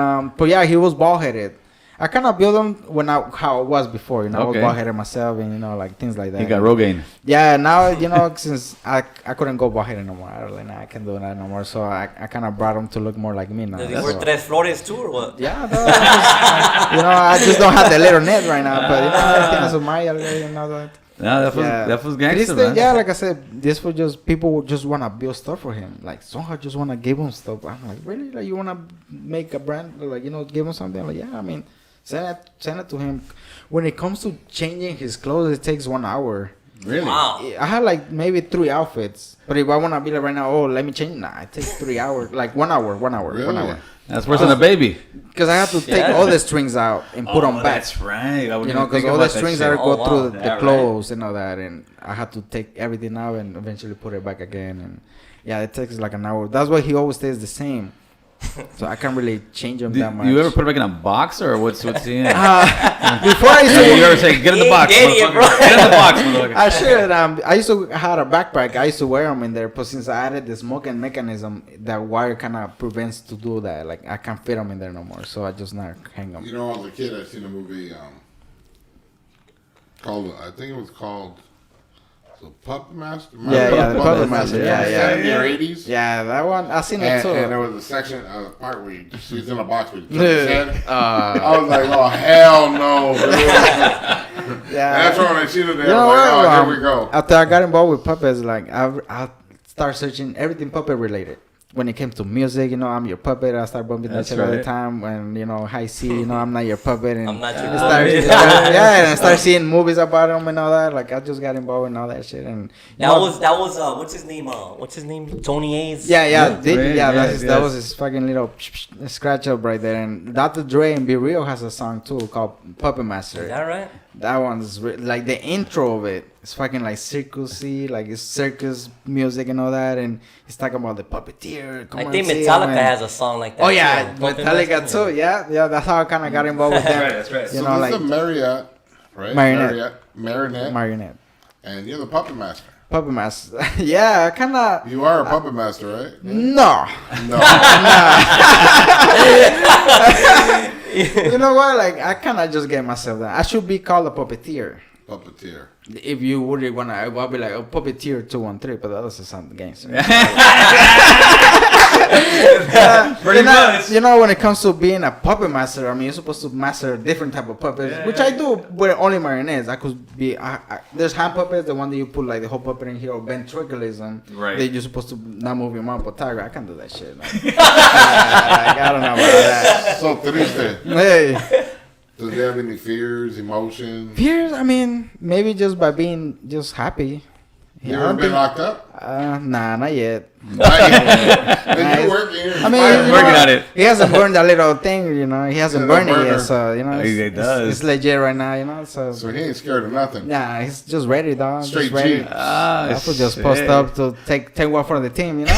yeah, he was bald headed. I kind of built him how it was before, you know. I was bald-headed myself and, you know, like things like that. You got Rogaine. Yeah, now, you know, since I couldn't go bald-headed no more. I was like, nah, I can't do that no more. So I kind of brought him to look more like me now. Does he wear Tres Flores too or what? Yeah, you know, I just don't have the little net right now. But, you know, I think Maya, you know, that. Yeah, that was gangster, man. Yeah, like I said, this was just, people just want to build stuff for him. Like, somehow just want to give him stuff. I'm like, really? Like, you want to make a brand? Like, you know, give him something? Like, yeah, I mean... Send it to him. When it comes to changing his clothes, it takes 1 hour. Really? Wow. I had like maybe 3 outfits. But if I want to be like right now, oh, let me change. Nah, it takes 3 hours. Like 1 hour. Really? 1 hour. That's worse than a baby. Because I have to take all the strings out and put them back. That's right. You know, because all the strings that go through the clothes and all that. And I had to take everything out and eventually put it back again. And yeah, it takes like an hour. That's why he always stays the same. So I can't really change them that much. You ever put it back in a box or what's he in? Before I used to, you ever say, get in the box, Idiot, bro. Get in the box, motherfucker. I should. I used to have a backpack. I used to wear them in there, but since I added the smoking mechanism, that wire kind of prevents to do that. Like I can't fit them in there no more, so I just not hang them. You know, as a kid, I seen a movie called, I think it was called The Puppet Master. The Puppet Master. Yeah. In the 80s. Yeah, that one. I seen it too. And there was a section, a part where she's in a box with his head. I was like, oh hell no! Yeah, that's when I seen it. There, I was like, oh, here we go. After I got involved with puppets, like I start searching everything puppet related. When it came to music, you know, I'm your puppet. I start bumping that shit all the time. When, you know, High C, you know, I'm not your puppet. And I'm not your puppet. And I start seeing movies about him and all that. Like, I just got involved in all that shit. And that was what's his name? Tony A's. That was his fucking little scratch up right there. And Dr. Dre and Be Real has a song too called Puppet Master. Is that right? That one's like the intro of it. It's fucking like circusy, like it's circus music and all that, and he's talking about the puppeteer. I think Metallica has a song like that. Oh yeah, Metallica too. Yeah. That's how I kind of got involved with them. That's right. You know, this is a Marionette, right? Marionette. And you're the Puppet Master. Puppet Master. Yeah, I kind of. You are a puppet master, right? No. You know what? Like, I kind of just get myself that. I should be called a puppeteer. Puppeteer. If you would want to, I'll be like, oh, Puppeteer 213, but that doesn't sound gangster. Pretty much. You know, when it comes to being a puppet master, I mean, you're supposed to master a different type of puppets, which I do with only marionettes. I could be, there's hand puppets, the one that you put like the whole puppet in here, or ventriloquism. Right. That you're supposed to not move your mouth, but tiger, I can't do that shit. I don't know about that. So, triste. Hey. Does he have any fears, emotions? Fears? I mean, maybe just by being just happy. You ever been locked up? Nah, not yet. You're working. I mean, working on it. He hasn't burned that little thing, you know. He hasn't burned it yet, so you know. He does. It's legit right now, you know. So he ain't scared of nothing. Nah, he's just ready, dog. Straight just ready. G. I could just post up to take one for the team, you know.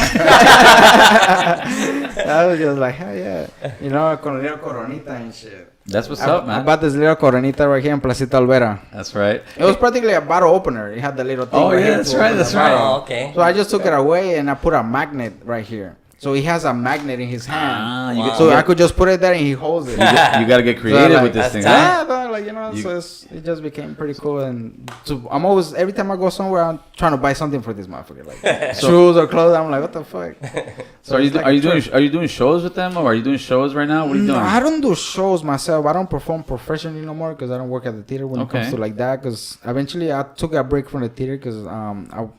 I was just like, hell yeah, you know, con a little coronita and shit. That's what's up, man. I bought this little coronita right here in Placita Alvera. That's right. It was practically a bottle opener. It had the little thing. Oh, yeah, that's right. That's right. Oh, okay. So I just took it away and I put a magnet right here. So he has a magnet in his hand. So I could just put it there and he holds it. You got to get creative with this thing. Yeah, like, you know, so it just became pretty cool. And so I'm always, every time I go somewhere, I'm trying to buy something for this motherfucker. Like shoes or clothes. I'm like, what the fuck? So are you doing shows with them, or are you doing shows right now? What are you doing? No, I don't do shows myself. I don't perform professionally no more because I don't work at the theater when it comes to like that. Because eventually I took a break from the theater because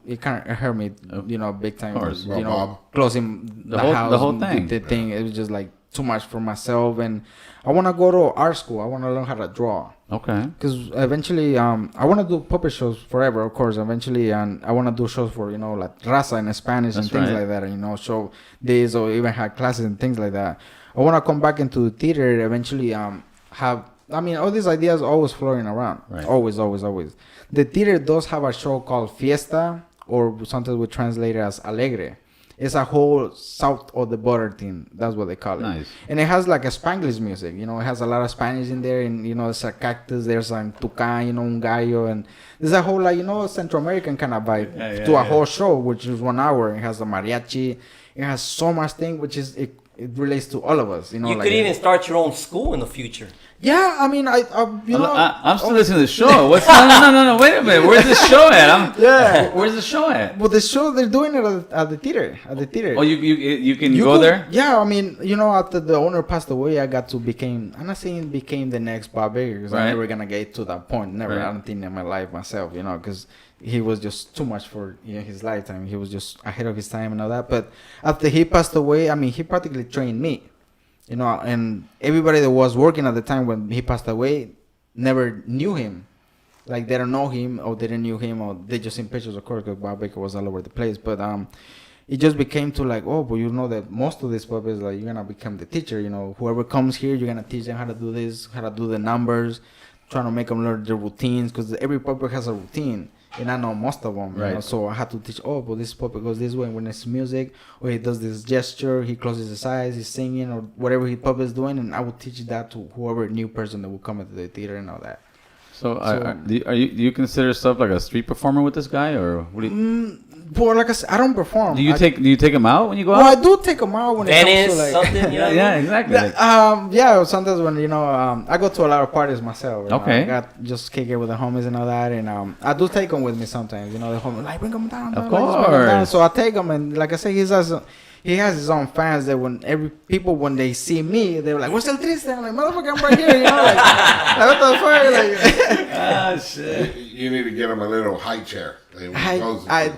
it kind of hurt me, you know, big time. Of course. You know, closing the whole thing. The thing, it was just like too much for myself, and I want to go to art school. I want to learn how to draw. Okay. Because eventually, I want to do puppet shows forever, of course. Eventually, and I want to do shows for, you know, like raza in Spanish and things like that, and, you know, show days or even have classes and things like that. I want to come back into the theater eventually. All these ideas always floating around. Right. Always. The theater does have a show called Fiesta, or sometimes we translate it as Alegre. It's a whole south of the border thing. That's what they call it. Nice. And it has like a Spanglish music. You know, it has a lot of Spanish in there. And, you know, there's a cactus. There's a tucan, you know, un gallo. And there's a whole, like, you know, Central American kind of vibe to a whole show, which is 1 hour. It has a mariachi. It has so much thing, which is... It relates to all of us, you know. You like, could even start your own school in the future. Yeah, I mean, you know, I'm still listening to the show. What's no? Wait a minute. Where's the show at? Where's the show at? Well, the show they're doing it at the theater. Oh, you can go there? Yeah, I mean, you know, after the owner passed away, I got to I'm not saying became the next Bob Baker because I'm never gonna get to that point. Never. I don't think in my life myself, you know, because he was just too much for his lifetime. He was just ahead of his time and all that. But after he passed away, I mean, he practically trained me. You know, and everybody that was working at the time when he passed away never knew him. Like, they don't know him, or they didn't knew him, or they just seen pictures, of course, because Bob Baker was all over the place. But it just became to like, oh, but you know that most of these puppets, like, you're going to become the teacher. You know, whoever comes here, you're going to teach them how to do this, how to do the numbers, trying to make them learn the routines, because every puppet has a routine. And I know most of them, right? You know? So I had to teach. Oh, but this puppet goes this way when it's music, or he does this gesture. He closes his eyes. He's singing, or whatever his puppet's doing, and I would teach that to whoever new person that would come into the theater and all that. So do you consider yourself like a street performer with this guy, or what do you? Well, like I said, I don't perform. Do you take him out when you go out? Well, I do take him out when it comes to like something. You know yeah, exactly. Yeah, sometimes when I go to a lot of parties myself. Okay. I got just kick it with the homies and all that, and I do take them with me sometimes. You know, the homies like bring them down. Of course. course. So I take them, and like I say, he has his own fans that when they see me, they're like, "Where's El Triste?" I'm like, "Motherfucker, I'm right here." You know, like what the fuck? Like, ah, shit. You need to get him a little high chair.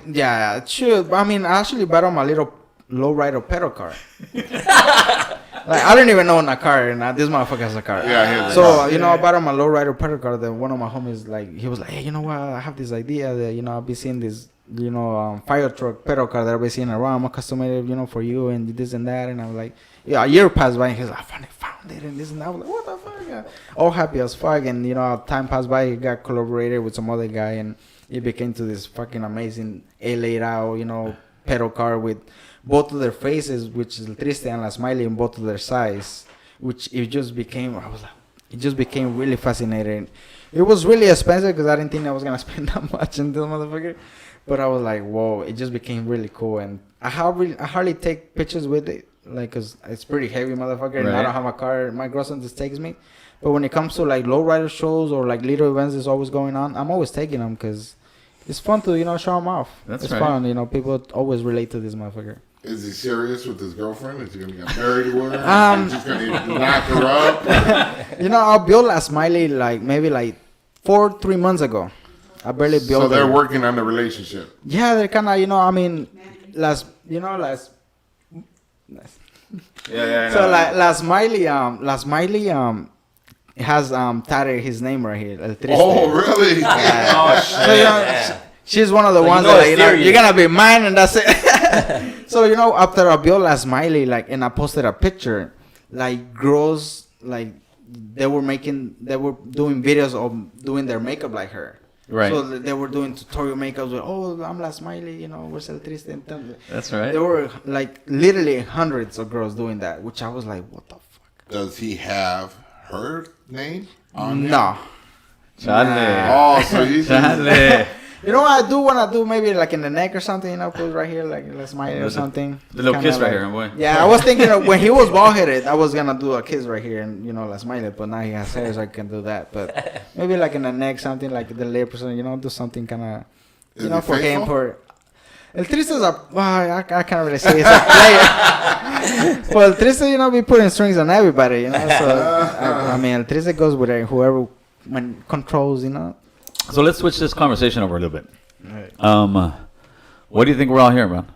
Yeah, it should. I mean, I actually bought him a little lowrider pedal car. Like, I don't even own a car, and this motherfucker has a car. Yeah. So, you know, I bought him a lowrider pedal car. Then one of my homies, like, he was like, "Hey, you know what? I have this idea that, you know, I'll be seeing this, you know, fire truck pedal car that I'll be seeing around. I'm gonna customize it, you know, for you and this and that." And I'm like, yeah, a year passed by, and he's like, "I finally found it," and this and that. I was like, "What the fuck?" Yeah. All happy as fuck. And, you know, time passed by, he got collaborated with some other guy, and it became to this fucking amazing laid out, you know, pedal car with both of their faces, which is El Triste and La Smiley, in both of their size, which it just became really fascinating. It was really expensive because I didn't think I was gonna spend that much on this motherfucker, but I was like, whoa, it just became really cool. And I hardly take pictures with it, like, cause it's pretty heavy, motherfucker, and I don't have a car. My girlfriend just takes me. But when it comes to like lowrider shows or like little events that's always going on, I'm always taking them because it's fun to, you know, show them off. It's fun, you know. People always relate to this motherfucker. Is he serious with his girlfriend? Is he gonna get married with her? He's just gonna knock her up? You know, I built a Smiley like maybe like 3 months ago. I barely built. So they're working on the relationship. Yeah, they're kind of, you know, I mean, Yeah. So like La Smiley has tatted his name right here. El Triste. Oh, really? Oh shit. So, you know, she's one of the ones that, you know, you're gonna be mine, and that's it. So, you know, after I built La Smiley, like, and I posted a picture, like, girls, like, they were doing videos of doing their makeup like her. Right. So they were doing tutorial makeups with, "Oh, I'm La Smiley, you know, where's El Triste?" That's right. There were like literally hundreds of girls doing that, which I was like, "What the fuck?" Does he have her name on No. Chale. Oh, so he's Chale. You know what I do want to do? Maybe like in the neck or something, you know, put right here, like La Smiley or something. The little Kinda kiss right like, here, boy. Yeah, I was thinking of when he was bald headed, I was gonna do a kiss right here and, you know, La Smiley, but now he has hair, so I can do that. But maybe like in the neck, something like the lips, you know, do something kind of, you know, for him. For El Triste is I can't really say it's a player. Well, El Triste, you know, be putting strings on everybody, you know. So I mean, El Triste goes with whoever controls, you know. So let's switch this conversation over a little bit. Right. What do you think we're all here, man?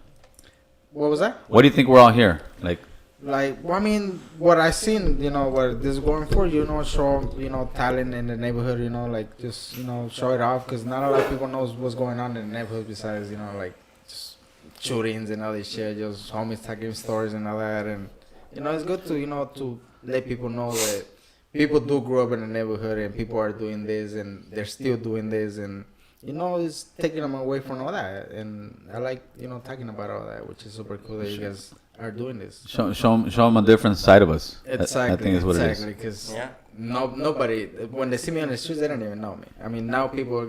What was that? What do you think we're all here? Like, well, I mean, what I seen, you know, what this is going for, you know, show, you know, talent in the neighborhood, you know, like, just, you know, show it off, because not a lot of people knows what's going on in the neighborhood besides, you know, like, just shootings and all this shit, just homies talking stories and all that, and, you know, it's good to, you know, to let people know that people do grow up in the neighborhood and people are doing this and they're still doing this, and it's taking them away from all that. And I like, talking about all that, which is super cool that you guys are doing this. Show them a different side of us. Exactly. I think is what it is. Exactly, because nobody, when they see me on the streets, they don't even know me. I mean, now people,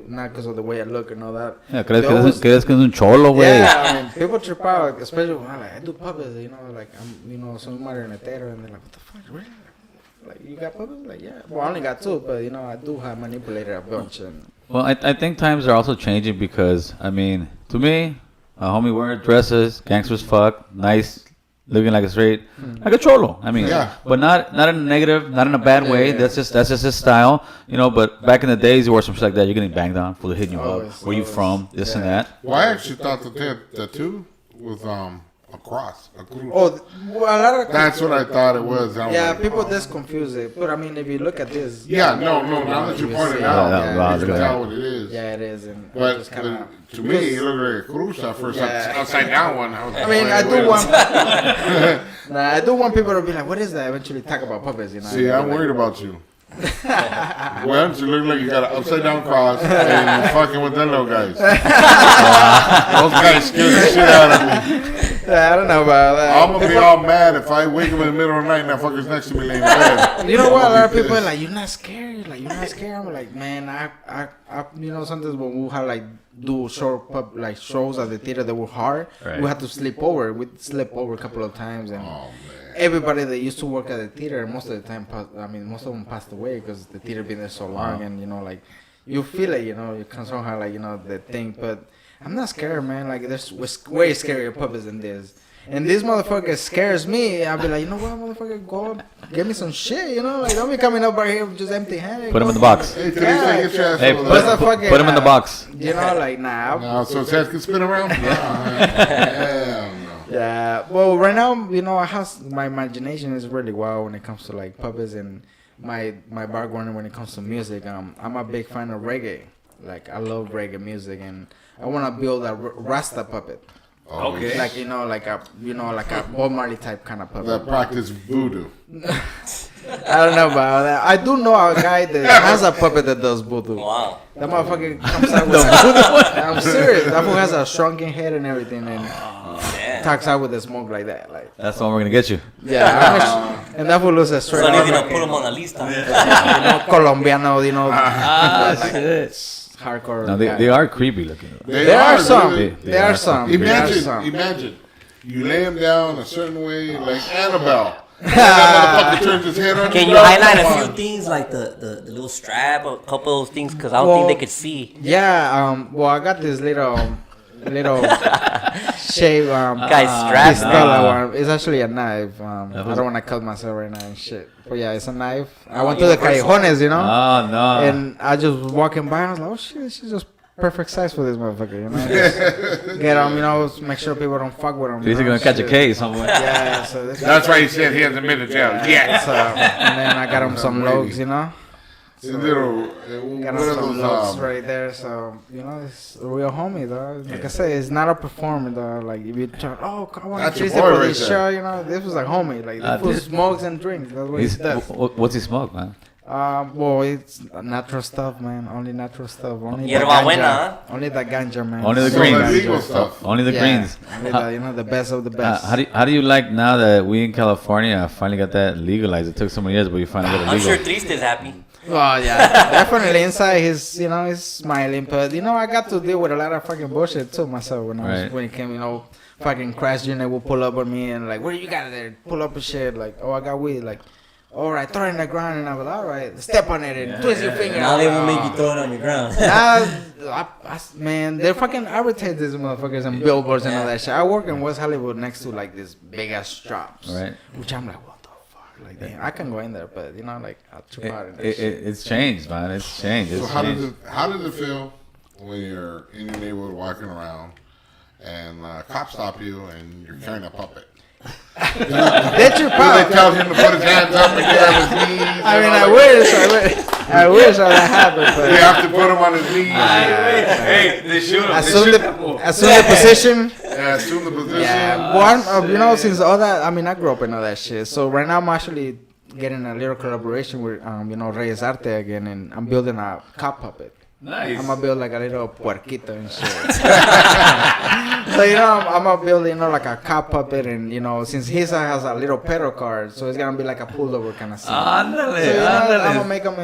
not because of the way I look and all that. Yeah, crees que es un cholo, güey. Yeah, I mean, people trip out, especially when I do puppets, like, I'm, some marionetero, and they're like, what the fuck, really? Like, you got puppets? Like, yeah. Well, I only got 2, but, I do have manipulated a bunch. And Well, I think times are also changing because, I mean, to me, a homie wearing dresses, gangsters fuck, nice, looking like a straight, like a cholo. I mean, but not in a negative, not in a bad way. That's just his style, But back in the days, you wore some shit like that, you're getting banged on for hitting you up. Where you from? This and that. Well, I actually thought that the tattoo was a cross, a cruz. well, a lot of That's what I thought it was. Yeah, people just confuse it. But I mean, if you look at this. Yeah, no. Now that you pointed out, you can tell what it is. Yeah, it is. And But just kinda, to me, it looked like a cruz at first. Upside down one. I mean, I do want. I do want people to be like, "What is that?" Eventually, talk about puppets. See, I'm worried about you. Well, you look like you got an upside down cross and you're fucking with them little guys. Those guys scare the shit out of me. I don't know about that. I'm gonna be all mad if I wake up in the middle of the night and that fucker's next to me laying in bed. You know what? A lot of people are like, "You're not scared? Like, you're not scared?" I'm like, man, I sometimes when we have like do short like shows at the theater that were hard, we had to sleep over. We slept over a couple of times, and everybody that used to work at the theater, most of the time, most of them passed away because the theater been there so long, and like you feel it, you can somehow like the thing, but. I'm not scared, man. Like, there's way scarier puppets than this. And this motherfucker scares me. I'll be like, you know what, motherfucker, go up, get me some shit, Like, don't be coming up right here with just empty-handed. Put him in the box. Hey, Hey, put him in the box. Like, nah. No, so his head can spin around? Yeah. Well, right now, my imagination is really wild when it comes to, like, puppets and my background when it comes to music. I'm a big fan of reggae. Like, I love reggae music, and I want to build a Rasta puppet. Okay. Like, like a Bob Marley type kind of puppet. That practice voodoo. I don't know about that. I do know a guy that has a puppet that does voodoo. Wow. That motherfucker comes out with voodoo. I'm serious. That fool has a shrunken head and everything, and talks out with the smoke like that. Like, that's the one we're gonna get you. Yeah. And that fool looks a straight. So I need to put him on the lista. Colombiano, Shit. hardcore. No, they are creepy looking. There are some. Imagine you lay him down a certain way, like Annabelle. That motherfucker turns his head on. Can you highlight a few things like the little strap, a couple of those things, because I don't think they could see. Yeah. Well, I got this little shave. Guy's strap. It's actually a knife. I don't want to cut myself right now and shit. But yeah, it's a knife. I went to the callejones, Oh no. And I just was walking by and I was like, oh shit, she's just perfect size for this motherfucker, Just get him, make sure people don't fuck with him. He's gonna catch a case somewhere. Yeah, so that's why he said he hasn't been to jail yet. So, and then I got him some logs, It's a little, got him some logs right there, so it's a real homie, though. Like I say, it's not a performer, though. Like if you try, I want to chase it for this show, this was like homie. Like this fool smokes and drinks. That's what he does. What's he smoke, man? Well, it's natural stuff, man. Only natural stuff. Only the Hierba buena, ganja. Only the ganja, man. Only the so greens. legal stuff. Only the greens. Only the best of the best. How do you like now that we in California finally got that legalized? It took so many years, but you finally got it I'm legal. sure Triste is happy. Well, yeah, definitely inside he's he's smiling, but I got to deal with a lot of fucking bullshit too myself when when it came, fucking Crash Jr. will pull up on me and like, what do you got there? Pull up and shit, like, oh, I got weed, like, all right, throw it in the ground, and I was all right, step on it and twist your finger. Now they will make you throw it on the ground. Man, they're fucking advertise these motherfuckers and billboards and all that shit. I work in West Hollywood next to like this big ass shops, right? Which I'm like, what the fuck? Like, damn, I can go in there, but like I'll trip out in that it's changed, man. It's changed. So how does it feel when you're in your neighborhood walking around and cops stop you and you're carrying a puppet? That's your They tell him to put his hands up and get on his knees. I mean, I wish that happened, but you have to put him on his knees. Hey, they shoot him. Assume the position. Yeah, assume the position. Yeah, one, since all that, I mean, I grew up in all that shit. So right now I'm actually getting a little collaboration with, Reyes Arte again, and I'm building a cop puppet. Nice. I'm gonna build like a little puerquito and shit. So I'm gonna build like a cop puppet, and since he has a little pedal car, so it's gonna be like a pullover kind of scene. Ándale, So ándale. I'm gonna make them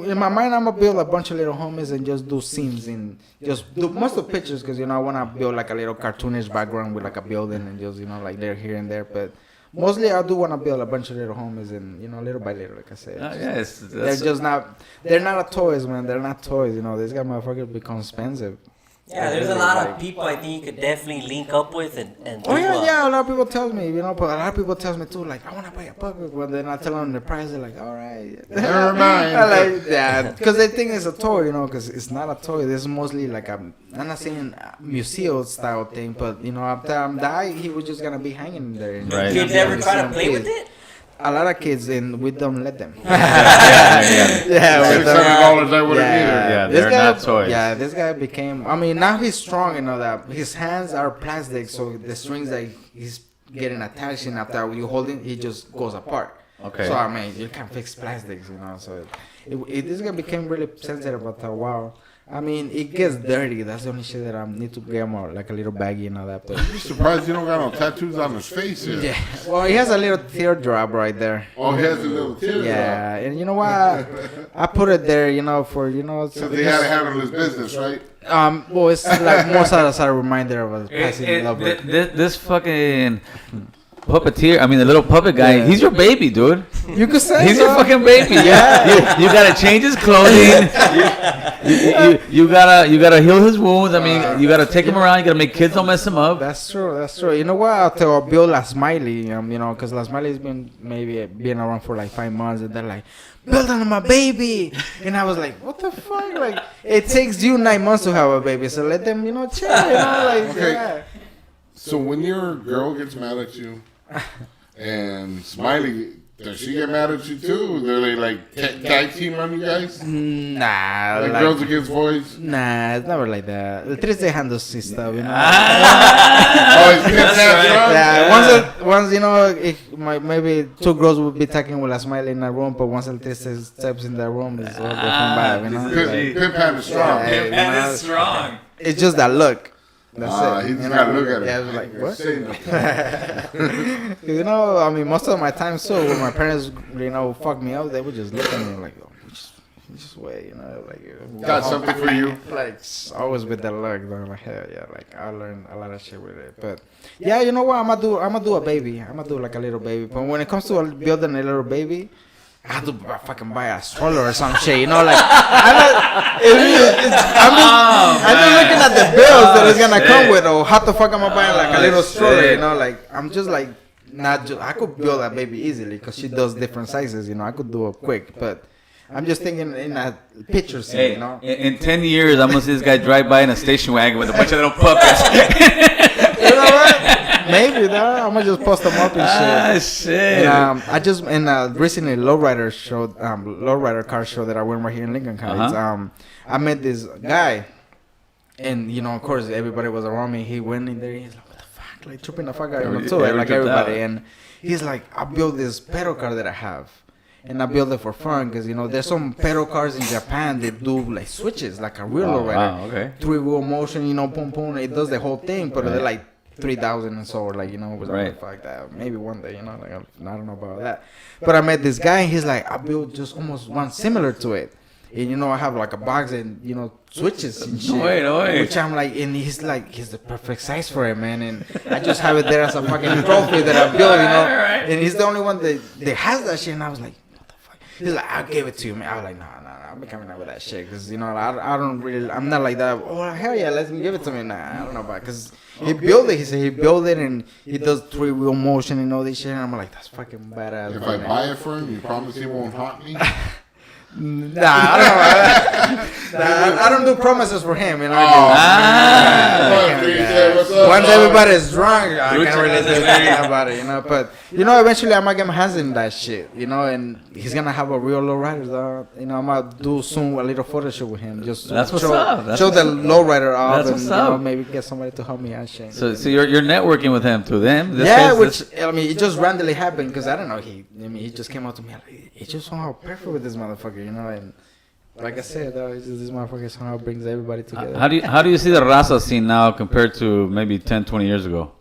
in my mind. I'm gonna build a bunch of little homies and just do scenes and just do most of the pictures because I wanna build like a little cartoonish background with like a building and just like they're here and there, but. Mostly, I do want to build a bunch of little homies, and little by little, like I said. Yes, They're just not. They're not toys, man. They're not toys. These guys motherfuckers become expensive. Yeah, there's a lot of people I think you could definitely link up with and Oh do, yeah. A lot of people tell me, but a lot of people tell me too, like I want to buy a puppet, but then I tell them the price. They're like, all right, Never mind. I like that because they think it's a toy, because it's not a toy. This is mostly like I'm not saying museum style thing, but after I'm die, he was just gonna be hanging there. Right. Kids ever try to play with it? A lot of kids, and we don't let them. yeah. Yeah, $600 I would have Yeah, This they're guy, not toys. Yeah, this guy became. I mean, now he's strong, that his hands are plastic, so the strings that he's getting attached, and after you hold it, he just goes apart. Okay. So I mean, you can fix plastics, So this guy became really sensitive after a while. I mean, it gets dirty. That's the only shit that I need to get more like a little baggy and all that. But I'm surprised you don't got no tattoos on his face here. yeah, well, he has a little teardrop right there. Oh, he has a little teardrop. Yeah, and you know what? I put it there, for So they had to handle his business, right? Well, it's like most as a reminder of a passing lover. This fucking puppeteer, I mean the little puppet guy, Yeah. he's your baby, dude. You could say He's so. your fucking baby. Yeah, you gotta change his clothing. You gotta heal his wounds. I mean, you gotta take him around. You gotta make kids don't mess him up. That's true. You know what? I'll build La Smiley, because La Smiley's been around for like 5 months, and they're like, build on my baby, and I was like, what the fuck? Like, it takes you 9 months to have a baby, so let them, chill, Okay. yeah. So when your girl gets mad at you, and Smiley, does she get mad at you too? Do they like tag team on you guys? Nah, Like girls against boys? Nah, it's never like that. El Tres dejando sí stuff, Oh, it's getting that Yeah, once maybe 2 girls would be talking with a smile in a room, but once El Tres steps in the room, it's all different vibe, Pimp hand is strong. Yeah, That is strong. It's just that look. That's it. He just gotta look at it. Yeah, I was like, what? Say nothing. I mean, most of my time, so when my parents, fuck me up, they would just look at me like, oh, just wait, like. Got something for you. Like, always with that look, though. Like, hell yeah, like I learned a lot of shit with it. But yeah, you know what? I'm gonna do a baby. I'm gonna do like a little baby. But when it comes to building a little baby, I have to fucking buy a stroller or some shit, like I'm just looking at the bills that it's gonna come with, or how the fuck am I buying like a little stroller, like I'm just like not just I could build a baby easily because she does different sizes, I could do it quick, but I'm just thinking in a picture scene, Hey, in 10 years, I'm gonna see this guy drive by in a station wagon with a bunch of little puppets. You know what? Maybe I'm gonna just post them up and shit. Shit. And I just recently lowrider car show that I went right here in Lincoln County. I met this guy, and of course everybody was around me. He went in there. He's like, "What the fuck?" Like tripping the fuck out, too, like everybody. And he's like, "I built this pedal car that I have." And I built it for fun because there's some pedal cars in Japan that do like switches, like a real lowrider. Wow, okay. 3-wheel motion, boom, boom. It does the whole thing, but they're like 3,000 and so, like, was right. like that. Maybe one day, like I don't know about that. But I met this guy, and he's like, I built just almost one similar to it. And I have like a box and switches and shit. No way. Which I'm like, and he's the perfect size for it, man. And I just have it there as a fucking trophy that I built, Right. And he's the only one that has that shit. And I was like, what the fuck? He's like, I'll give it to you, man. I was like, nah, I'm coming out with that shit. Because, I don't really, I'm not like that. Oh, hell yeah, let him give it to me. Nah, I don't know about it. Because he built it. He said he built it and he does 3-wheel motion and all this shit. And I'm like, that's fucking badass. If I buy it for him, you promise he won't haunt me? Nah, I don't know. I don't do promises for him, Once everybody's drunk, I can't really do anything about it, But eventually I'm gonna get my hands in that shit, and he's gonna have a real lowrider. I'm gonna do soon a little photo shoot with him. Just That's what's up. Show the lowrider off, That's what's and up. maybe get somebody to help me out. Shit. So you're networking with him through them? It just randomly happened because I don't know. He just came out to me. Like, it just somehow perfect with this motherfucker, and like I said, it's just this motherfucker somehow brings everybody together. How do you see the raza scene now compared to maybe 10, 20 years ago?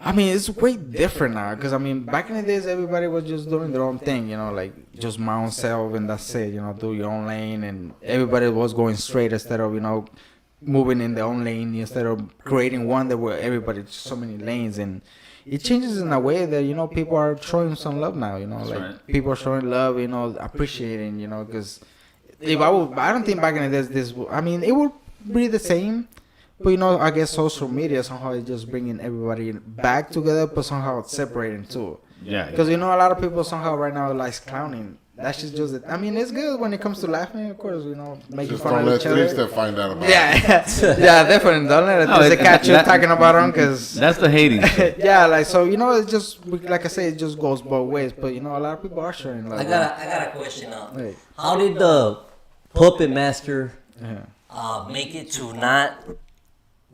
I mean, it's way different now. Because, I mean, back in the days, everybody was just doing their own thing, like just my own self and that's it, do your own lane. And everybody was going straight instead of, moving in their own lane instead of creating one that where everybody, so many lanes. And it changes in a way that, people are showing some love now, right. People are showing love, appreciating, because I don't think back in the days, it would be the same. But, I guess social media somehow is just bringing everybody back together, but somehow it's separating too. Yeah. Because, a lot of people somehow right now likes clowning. That's just it. It's good when it comes to laughing, of course, making Just fun don't of let each other. Three find out about it. Yeah, yeah, definitely. Don't let No, it catch you talking about them, because... That's the hating shit. Yeah, it's just, like I say, it just goes both ways. But, a lot of people are sharing love. I got a question now. Hey. How did the puppet master Yeah. make it to not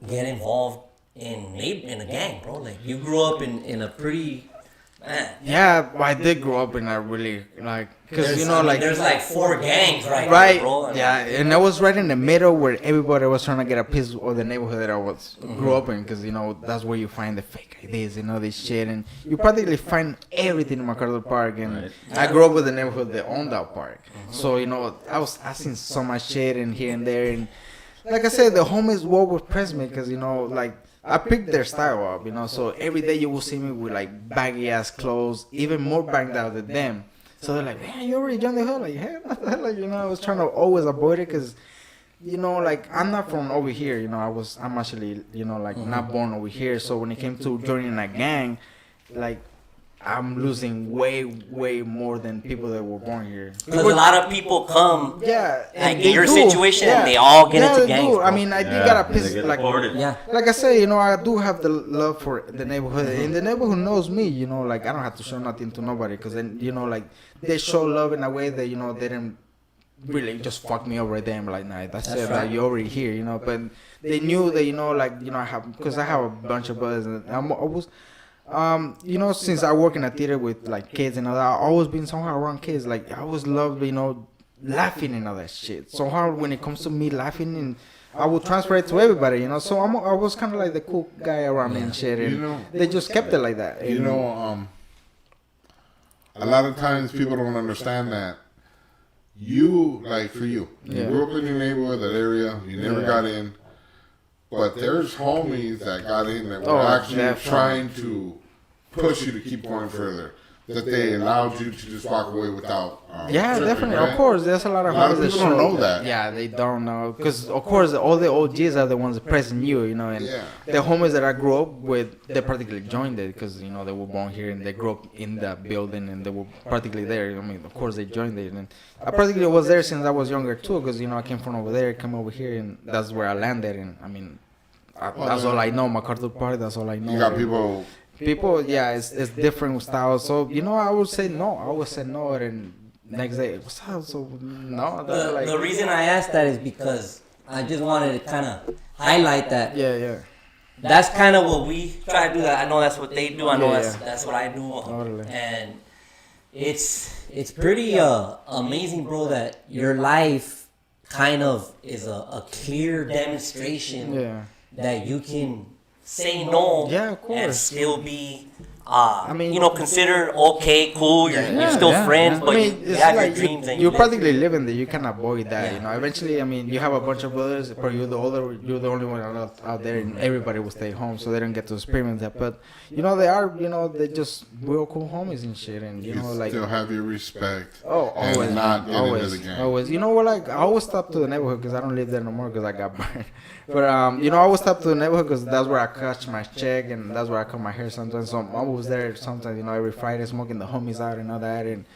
get involved in a gang, bro? Like, you grew up in a pretty... Man. Yeah, I did grow up in a really, because, there's like 4 gangs right right, now, bro. yeah, and I was right in the middle where everybody was trying to get a piece of the neighborhood that I grew up in, because that's where you find the fake ideas and all this shit, and you practically find everything in MacArthur Park. And Right. I grew up with the neighborhood that owned that park, so I seen so much shit and here and there, and like I said, the homies what would press me, because I picked their style up, so every day you will see me with baggy ass clothes, even more bagged out than them. So they're like, man, you already joined the hood? Like, hell, I was trying to always avoid it, because, I'm not from over here, I'm actually, not born over here. So when it came to joining a gang, I'm losing way, way more than people that were born here. Because a lot of people come, Yeah, like they in your do. situation, Yeah. and they all get into they gangs. do. Bro. I did got a piece, Yeah. like I say, I do have the love for the neighborhood, and the neighborhood knows me. I don't have to show nothing to nobody, because then they show love in a way that they didn't really just fuck me up right there and be like, nah, that's it, right. you're already here, but they knew that I have, because I have a bunch of brothers, and I was. Since I work in a theater with kids and all that, I've always been somehow around kids. I always love, laughing and all that shit. Somehow when it comes to me laughing, and I will transfer it to everybody, So I was kind of like the cool guy around me and shit, and they just kept it like that. A lot of times people don't understand that for you grew up in your neighborhood, that area, you never got in. But there's homies that got in that were actually trying to push you to keep going further. That they allowed you to just walk away without. Definitely. Right? Of course, there's a lot of homies that people don't know that. Yeah, they don't know, because of course all the OGs are the ones pressing you, and the homies that I grew up with, they practically joined it, because they were born here and they grew up in that building and they were practically there. Of course they joined it, and I practically was there since I was younger too, because I came from over there, came over here, and that's where I landed. And that's all I know. MacArthur Park, that's all I know. You got people. It's different styles. So I would say no. I would say no, and next day, what's up? So no. The reason I asked that is because I just wanted to kind of highlight that. Yeah. That's kind of what we try to do. That I know that's what they do. I know Yeah. that's what I do. Totally. And it's pretty amazing, bro, that your life kind of is a clear demonstration. Yeah. That you can say no, of course, and still be, considered okay, cool. You're still friends, but you have your dreams and you're you practically living there. You can avoid that, Eventually, you have a bunch of brothers, but you're the only one out there, and everybody will stay home, so they don't get to experience that. But they just real cool homies and shit, and still have your respect. Oh, always, and not get into the game. Always. I always stop to the neighborhood because I don't live there no more because I got burned. But I always stop to the neighborhood because that's where I catch my check and that's where I cut my hair sometimes. So I'm always there sometimes. Every Friday smoking the homies out and all that. And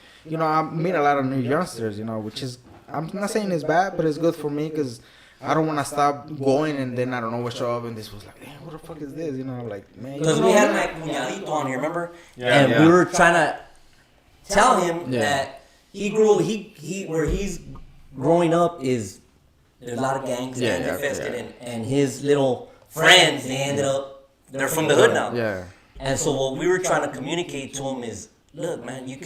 I meet a lot of new youngsters. Which is, I'm not saying it's bad, but it's good for me because I don't want to stop going and then I don't know what show up and this was like, damn, what the fuck is this? Man. Because we had my cuñadito on here, remember? Yeah. And we were trying to tell him that where he's growing up is there's a lot of gangs that infested and his little friends, they're from the hood now. Yeah. And so what we were trying to communicate to him is, look, man, you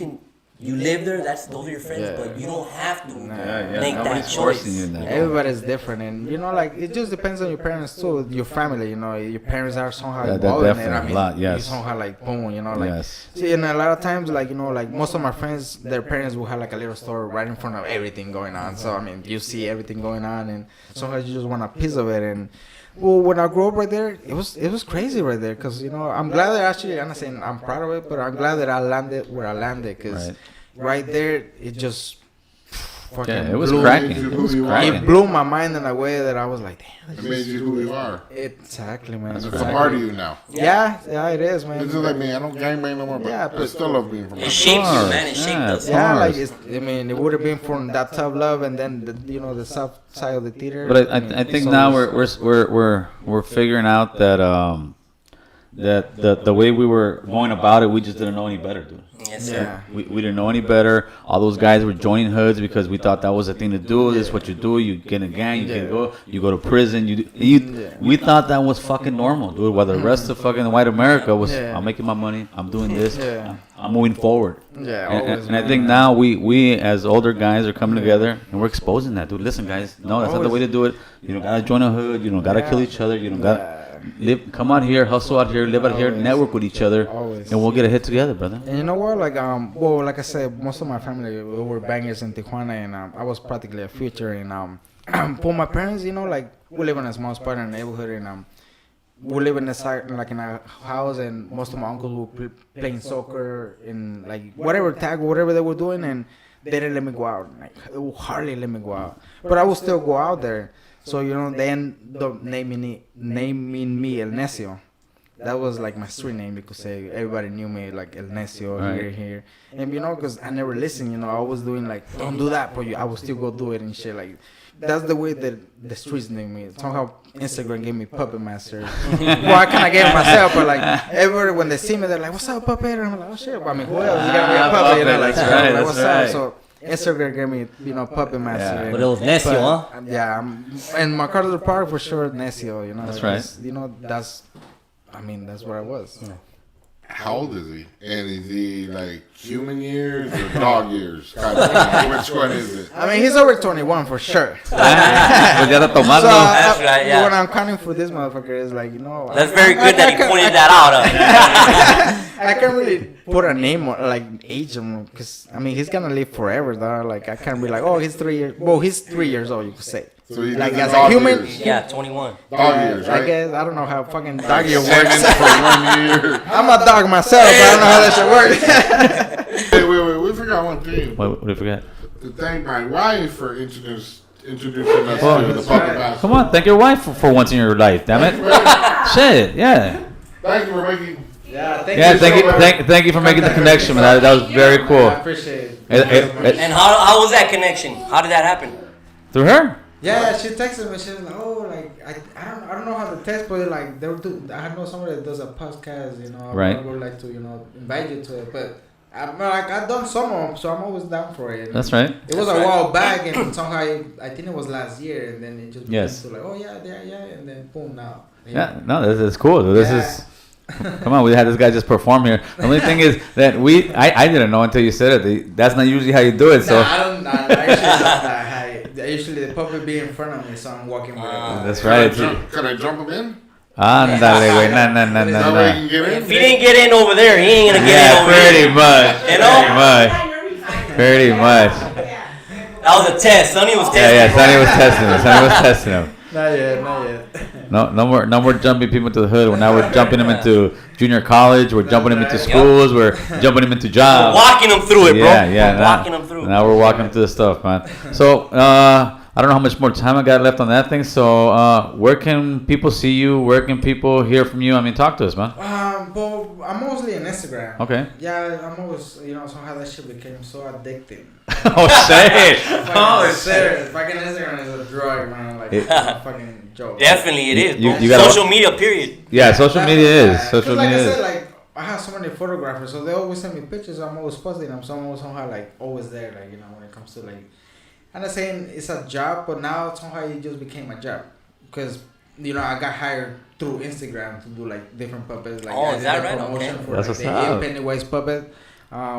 You live there, those are your friends, but you don't have to make that Nobody's choice. forcing you in that. Everybody's different, and like it just depends on your parents too. Your family, your parents are somehow Yeah, involved in it. definitely I mean, a lot, yes. you somehow like boom, like. Yes. See, and a lot of times, like like most of my friends, their parents will have like a little store right in front of everything going on. So I mean, you see everything going on, and sometimes you just want a piece of it. And well, when I grew up right there, it was crazy right there, cause I'm glad that actually, I'm not saying I'm proud of it, but I'm glad that I landed where I landed, cause. Right there, it just fucking Yeah, it was blew cracking. me. It was It cracking. It blew my mind in a way that I was like, damn. It made you who you are. Exactly, man. It's a part of you now. Yeah, it is, man. It's just like me. I don't gangbang no more, but Yeah, I but- still love being from It my shapes you, man. It shaped us. Yeah, like Bars. it would have been from that tough love, and then the south side of the theater. But I think now we're figuring out that that the way we were going about it, we just didn't know any better, dude. Yes, sir. Yeah. We didn't know any better. All those guys were joining hoods because we thought that was the thing to do. This is what you do. You get in a gang. You go to prison. We thought that was fucking normal, dude. While the rest of fucking white America was, I'm making my money. I'm doing this. Yeah. I'm moving forward. Yeah, And, always, and I man. think now we as older guys are coming together and we're exposing that, dude. Listen, guys, no, that's not the way to do it. You don't gotta join a hood. You don't gotta kill each other. You don't gotta. Come out here, hustle out here, live out here, network with each other, Always. and we'll get a hit together, brother. And you know what? Like well, like I said, most of my family we were bangers in Tijuana, and I was practically a future. And for my parents, like we live in a small spot in the neighborhood, and we live in in a house, and most of my uncles were playing soccer and like whatever whatever they were doing, and they didn't let me go out. Like they would hardly let me go out, but I would still go out there. So they end up naming me El Necio. That was like my street name, you could say. Everybody knew me like El Necio, here. And because I never listened, I was doing like, don't do that, but I would still go do it and shit. Like, that's the way that the streets named me. Somehow Instagram gave me Puppet Master. Well, I kind of gave it myself, but like, everybody, when they see me, they're like, what's up, Puppet? And I'm like, oh shit, I mean, who else? You gotta be a puppet, like, That's right, like, what's that's up? So, Instagram gave me, Puppet Master. Yeah. But it was Necio, huh? Yeah, and my Carlos Park for sure, Necio. That's right. That's what I was. How old is he? And is he like human years or dog years? Kind of. Which one is it? I mean, he's over 21 for sure. Pues ya está tomando. That's right, yeah. When I'm counting for this motherfucker, it's like, That's very good that he pointed that out. I can't really put a name or like age him because I mean he's gonna live forever, though. Like I can't be like, oh, he's 3 years. Well, he's 3 years old, you could say. So he Like lives as a dog human, years. Yeah, 21. Dog years, right? I guess I don't know how fucking dog year Seven works. for 1 year. I'm a dog myself, but I don't know how that shit works. Hey, wait. We forgot one thing. What did we forget? To thank my wife for introducing us to the Puppet Master. Come on, thank your wife for once in your life, damn it. Shit, yeah. Thank you for making. Yeah, Yeah, thank you for making the connection, man. That was very cool. I appreciate it. And how was that connection? How did that happen? Through her? Yeah, she texted me. She was like, "Oh, like I don't know how to text, but like they'll do. I know somebody that does a podcast. Right. I would like to invite you to it, but I've done some of them, so I'm always down for it. That's right. It was a while back, and somehow I think it was last year, and then it just Yes. became to like, oh yeah, and then boom now. Yeah, no, this is cool. This is. Come on, we had this guy just perform here. The only thing is that I didn't know until you said it. That's not usually how you do it. So Nah, I don't. I actually don't. Usually the puppet be in front of me, so I'm walking with it. that's right. Can I jump him in? Ándale, güey. No. That way he can get in? If he didn't get in over there, he ain't gonna get in Yeah, over pretty here. much. You know? Pretty much. That was a test. Sonny was testing. Yeah, Sonny was testing him. Not yet. No more jumping people into the hood. Now we're jumping them into junior college. We're jumping them into schools. We're jumping them into jobs. Walking them through it, bro. Yeah. Walking them through. Now we're walking through the stuff, man. So I don't know how much more time I got left on that thing. So where can people see you? Where can people hear from you? I mean, talk to us, man. Well, I'm mostly on Instagram. Okay. Yeah, I'm always, somehow that shit became so addictive. Oh shit! Oh shit! Fucking Instagram is a drug, man. Like, it's a fucking joke. Definitely, it is. You bro. gotta- Social media, period. Yeah, social media is. Social like media I is. said, like I have so many photographers, so they always send me pictures. So I'm always posting them. So I'm always somehow like always there, like when it comes to like. I'm not saying it's a job, but now somehow it just became a job because I got hired through Instagram to do like different puppets. Like Oh, I is did that a right? promotion Okay. for That's like, what's the up. Pennywise puppet.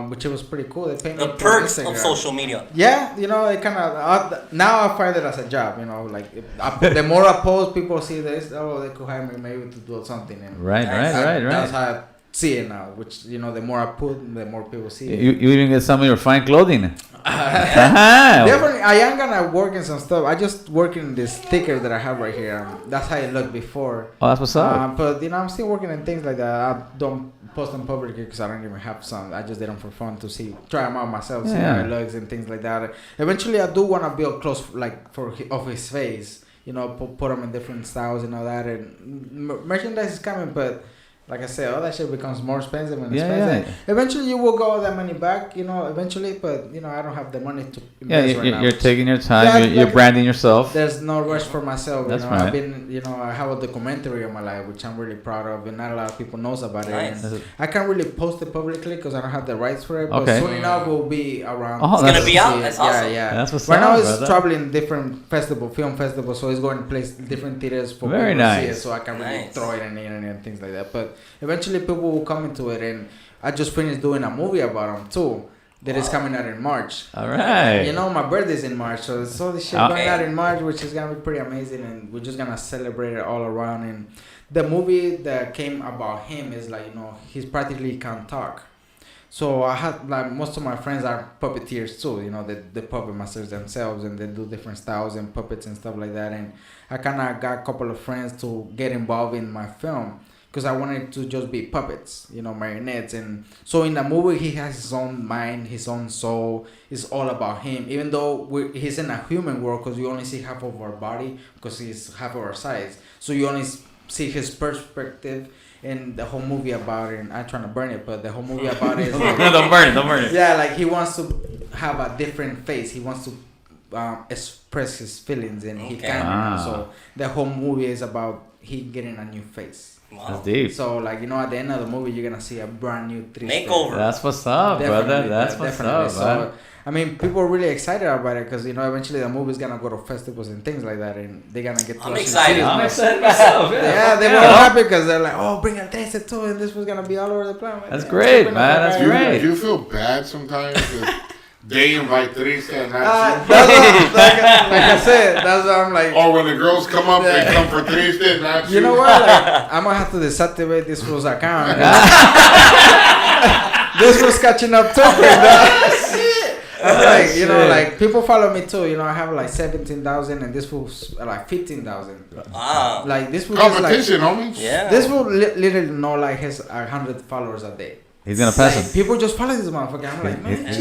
which it was pretty cool. They paid me The through perks of Instagram. social media. Yeah, you know, it kind of now I find it as a job. You know, like the more I post, people see this. Oh, they could hire me maybe to do something. And Right. That's how I see it now. Which you know, the more I put, the more people see it. You even get some of your fine clothing. Definitely, I am gonna work in some stuff. I just working in this sticker that I have right here. That's how it looked before. Oh, that's what's up. But you know, I'm still working on things like that. I don't post them publicly because I don't even have some. I just did them for fun to try them out myself, see how it looks and things like that. Eventually, I do want to build clothes like of his face. You know, put them in different styles and all that. And merchandise is coming, but. Like I said, all that shit becomes more expensive and expensive. Yeah. Eventually, you will go that money back, you know, eventually. But, you know, I don't have the money to invest right now. You're taking your time. You're branding yourself. There's no rush for myself. That's you know, right. I have a documentary of my life, which I'm really proud of. And not a lot of people knows about Nice. it. And I can't really post it publicly because I don't have the rights for it. But Okay. soon enough, will be around. It's going to be out? That's awesome. Yeah. That's what's right up, now, it's brother. traveling different film festivals. So it's going to place different theaters for Very people to see nice. it. So I can really throw it in the internet and things like that. But eventually, people will come into it, and I just finished doing a movie about them too that is coming out in March. All right. You know, my birthday's in March, so it's all this shit going out in March, which is gonna be pretty amazing, and we're just gonna celebrate it all around. And the movie that came about him is like, you know, he's practically can't talk. So I had like most of my friends are puppeteers too, you know, the puppet masters themselves, and they do different styles and puppets and stuff like that. And I kind of got a couple of friends to get involved in my film. Because I wanted to just be puppets, you know, marionettes. And so in the movie, he has his own mind, his own soul. It's all about him. Even though he's in a human world, because you only see half of our body, because he's half of our size. So you only see his perspective in the whole movie about it. And I'm trying to burn it, but the whole movie about it is like, Don't burn it. Yeah, like he wants to have a different face. He wants to express his feelings, and he can't. So the whole movie is about he getting a new face. Wow. That's deep. So, like, you know, at the end of the movie, you're gonna see a brand new makeover. That's what's up, brother. That's what's up, so, man. I mean, people are really excited about it because, you know, eventually the movie's gonna go to festivals and things like that, and they're gonna get to I'm excited. I'm excited myself. Yeah, they were happy because they're like, oh, bring a taste too, and this was gonna be all over the planet. That's great, man. That's great. Do you feel bad sometimes? They invite Teresa and that's what, like I said, that's what I'm like. or when the girls come up, they come for Teresa and not you. You know what? Like, I'm gonna have to deactivate this fool's account. This was catching up too quick. Like, you know, like people follow me too. You know, I have like 17,000, and this was like 15,000. Wow. Like this was Competition, like, homie. Yeah. This will literally know like has 100 followers a day. He's gonna pass Like, him. people just follow this motherfucker. I'm like, man, He's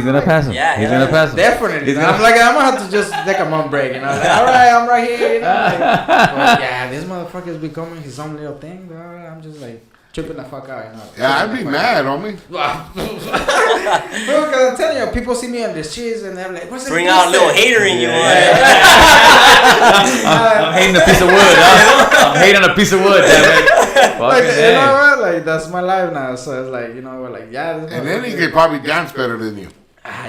gonna pass him. Yeah, He's gonna pass him. definitely. I'm like, I'm gonna have to just take a month break. You know, like, all right, I'm right here. You know, like, but yeah, this motherfucker is becoming his own little thing. Bro. I'm just like tripping the fuck out. You know. Yeah, I'd be mad, homie. Bro, because I'm telling you, people see me on the streets and they're like, what's Bring out a little hater in you. I'm hating a piece of wood. I'm hating on a piece of wood. Damn it. Like, you know what? Like, that's my life now. So it's like, you know, we're like, yeah. And then he could probably dance better than you.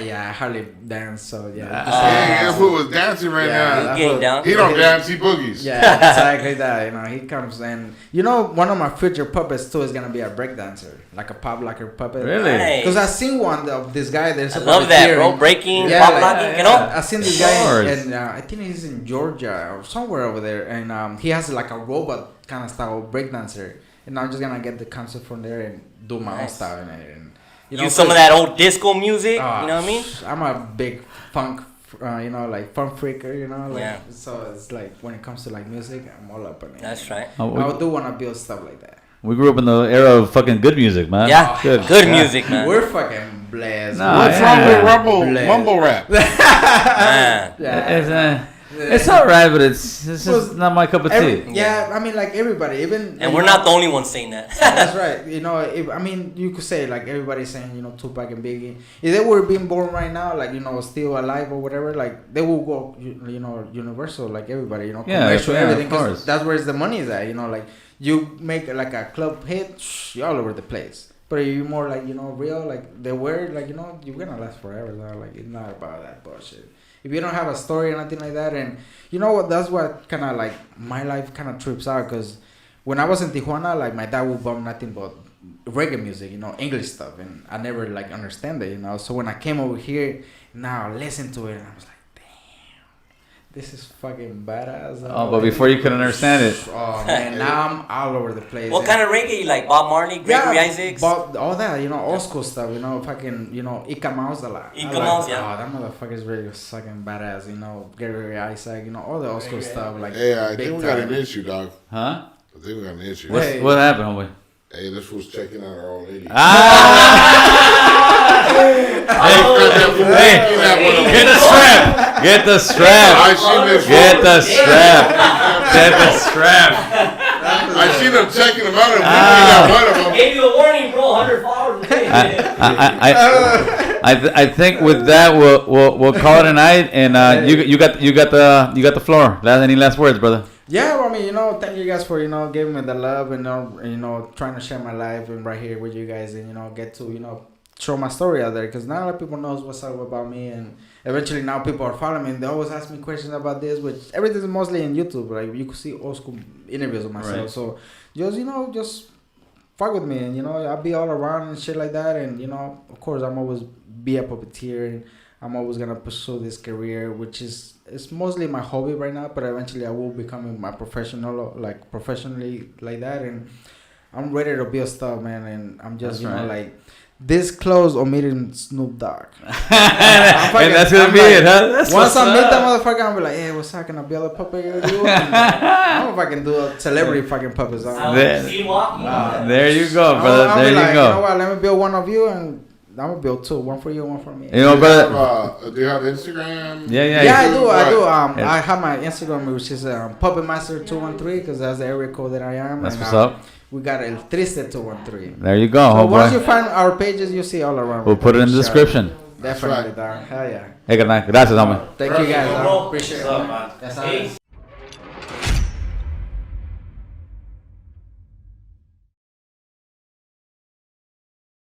Yeah, I hardly dance, so yeah. Yeah, if who was dancing right now, He getting down. he don't dance, he boogies. Yeah, exactly that. You know, he comes and you know one of my future puppets too is gonna be a breakdancer, like a pop locker puppet. Really? Nice. Because I seen one of this guy. There's I love that, bro. Breaking, pop locking, you know? I seen this guy, and I think he's in Georgia or somewhere over there, and he has like a robot kind of style breakdancer, and I'm just gonna get the concept from there and do my own style in it. And, you know, Use some of that old disco music, you know what I mean? I'm a big funk, you know, like funk freaker, you know, like, Yeah. so it's like when it comes to like music, I'm all up on it. That's right. I do want to build stuff like that. We grew up in the era of fucking good music, man. Yeah, good music, man. We're fucking blessed. Nah, What's wrong with mumble rap? Man. It's alright, but it's just not my cup of tea. Yeah, I mean, like everybody, even. And we're not the only ones saying that. That's right. You know, I mean, you could say like everybody's saying, you know, Tupac and Biggie. If they were being born right now, like, you know, still alive or whatever, like they will go, you know, universal, like everybody, you know, commercial, everything. Of course. That's where the money is at. You know, like you make like a club hit, you're all over the place. But if you're more like, you know, real, like the word, like, you know, you're gonna last forever. Though. Like it's not about that bullshit. If you don't have a story or nothing like that, and you know what, that's what kind of like my life kind of trips out, because when I was in Tijuana, like my dad would bump nothing but reggae music, you know, English stuff, and I never like understand it, you know. So when I came over here, now I listened to it, and I was like, this is fucking badass. Oh, but before you could understand it. Oh man, now I'm all over the place. What kind of reggae you like? Bob Marley, Gregory Isaacs? All that, you know, old school stuff, you know, fucking, you know, Ika Mouse a lot. Ika Mouse, yeah. Oh, that motherfucker's really fucking badass, you know, Gregory Isaac, you know, all the old school stuff. Like, hey, I think we got an issue, dog. Huh? I think we got an issue. What happened, homie? Hey, this fool's checking out our old lady. Hey, get the strap. Get the strap. I seen this. Get the strap. Get the strap. I seen them checking them out and looking at one of them. Gave you a warning, bro. 100 followers a day. I think with that we'll call it a night, and you got the floor. Any last words, brother? Yeah, well, I mean, you know, thank you guys for, you know, giving me the love and, you know, trying to share my life and right here with you guys and, you know, get to, you know, show my story out there because not a lot of people knows what's up about me, and eventually now people are following me and they always ask me questions about this, which everything's mostly in YouTube. Like, you could see old school interviews of myself. Right. So just, you know, just fuck with me and, you know, I'll be all around and shit like that. And, you know, of course, I'm always be a puppeteer and I'm always going to pursue this career, which is, it's mostly my hobby right now, but eventually I will become my professionally like that. And I'm ready to build stuff, man. And I'm just, like, this close of meeting Snoop Dogg. And that's gonna be it, huh? Once I meet that motherfucker, I'm be like, hey, what's up? Can I build a puppet with you? I'm gonna fucking do a celebrity fucking puppets. There you go, brother. There you go. You know what? Let me build one of you, and I'm gonna build two. One for you, one for me. You know, brother. Do you have Instagram? Yeah, I do. I have my Instagram, which is Puppetmaster213, because that's the area code that I am. That's what's up. We got El Triste 213. There you go. So once you find our pages, you see all around. We'll put it in the description. Definitely, dog. Hell yeah. Hey, good night. Gracias, homie. Thank you guys. I appreciate it. What's up, man? Yes,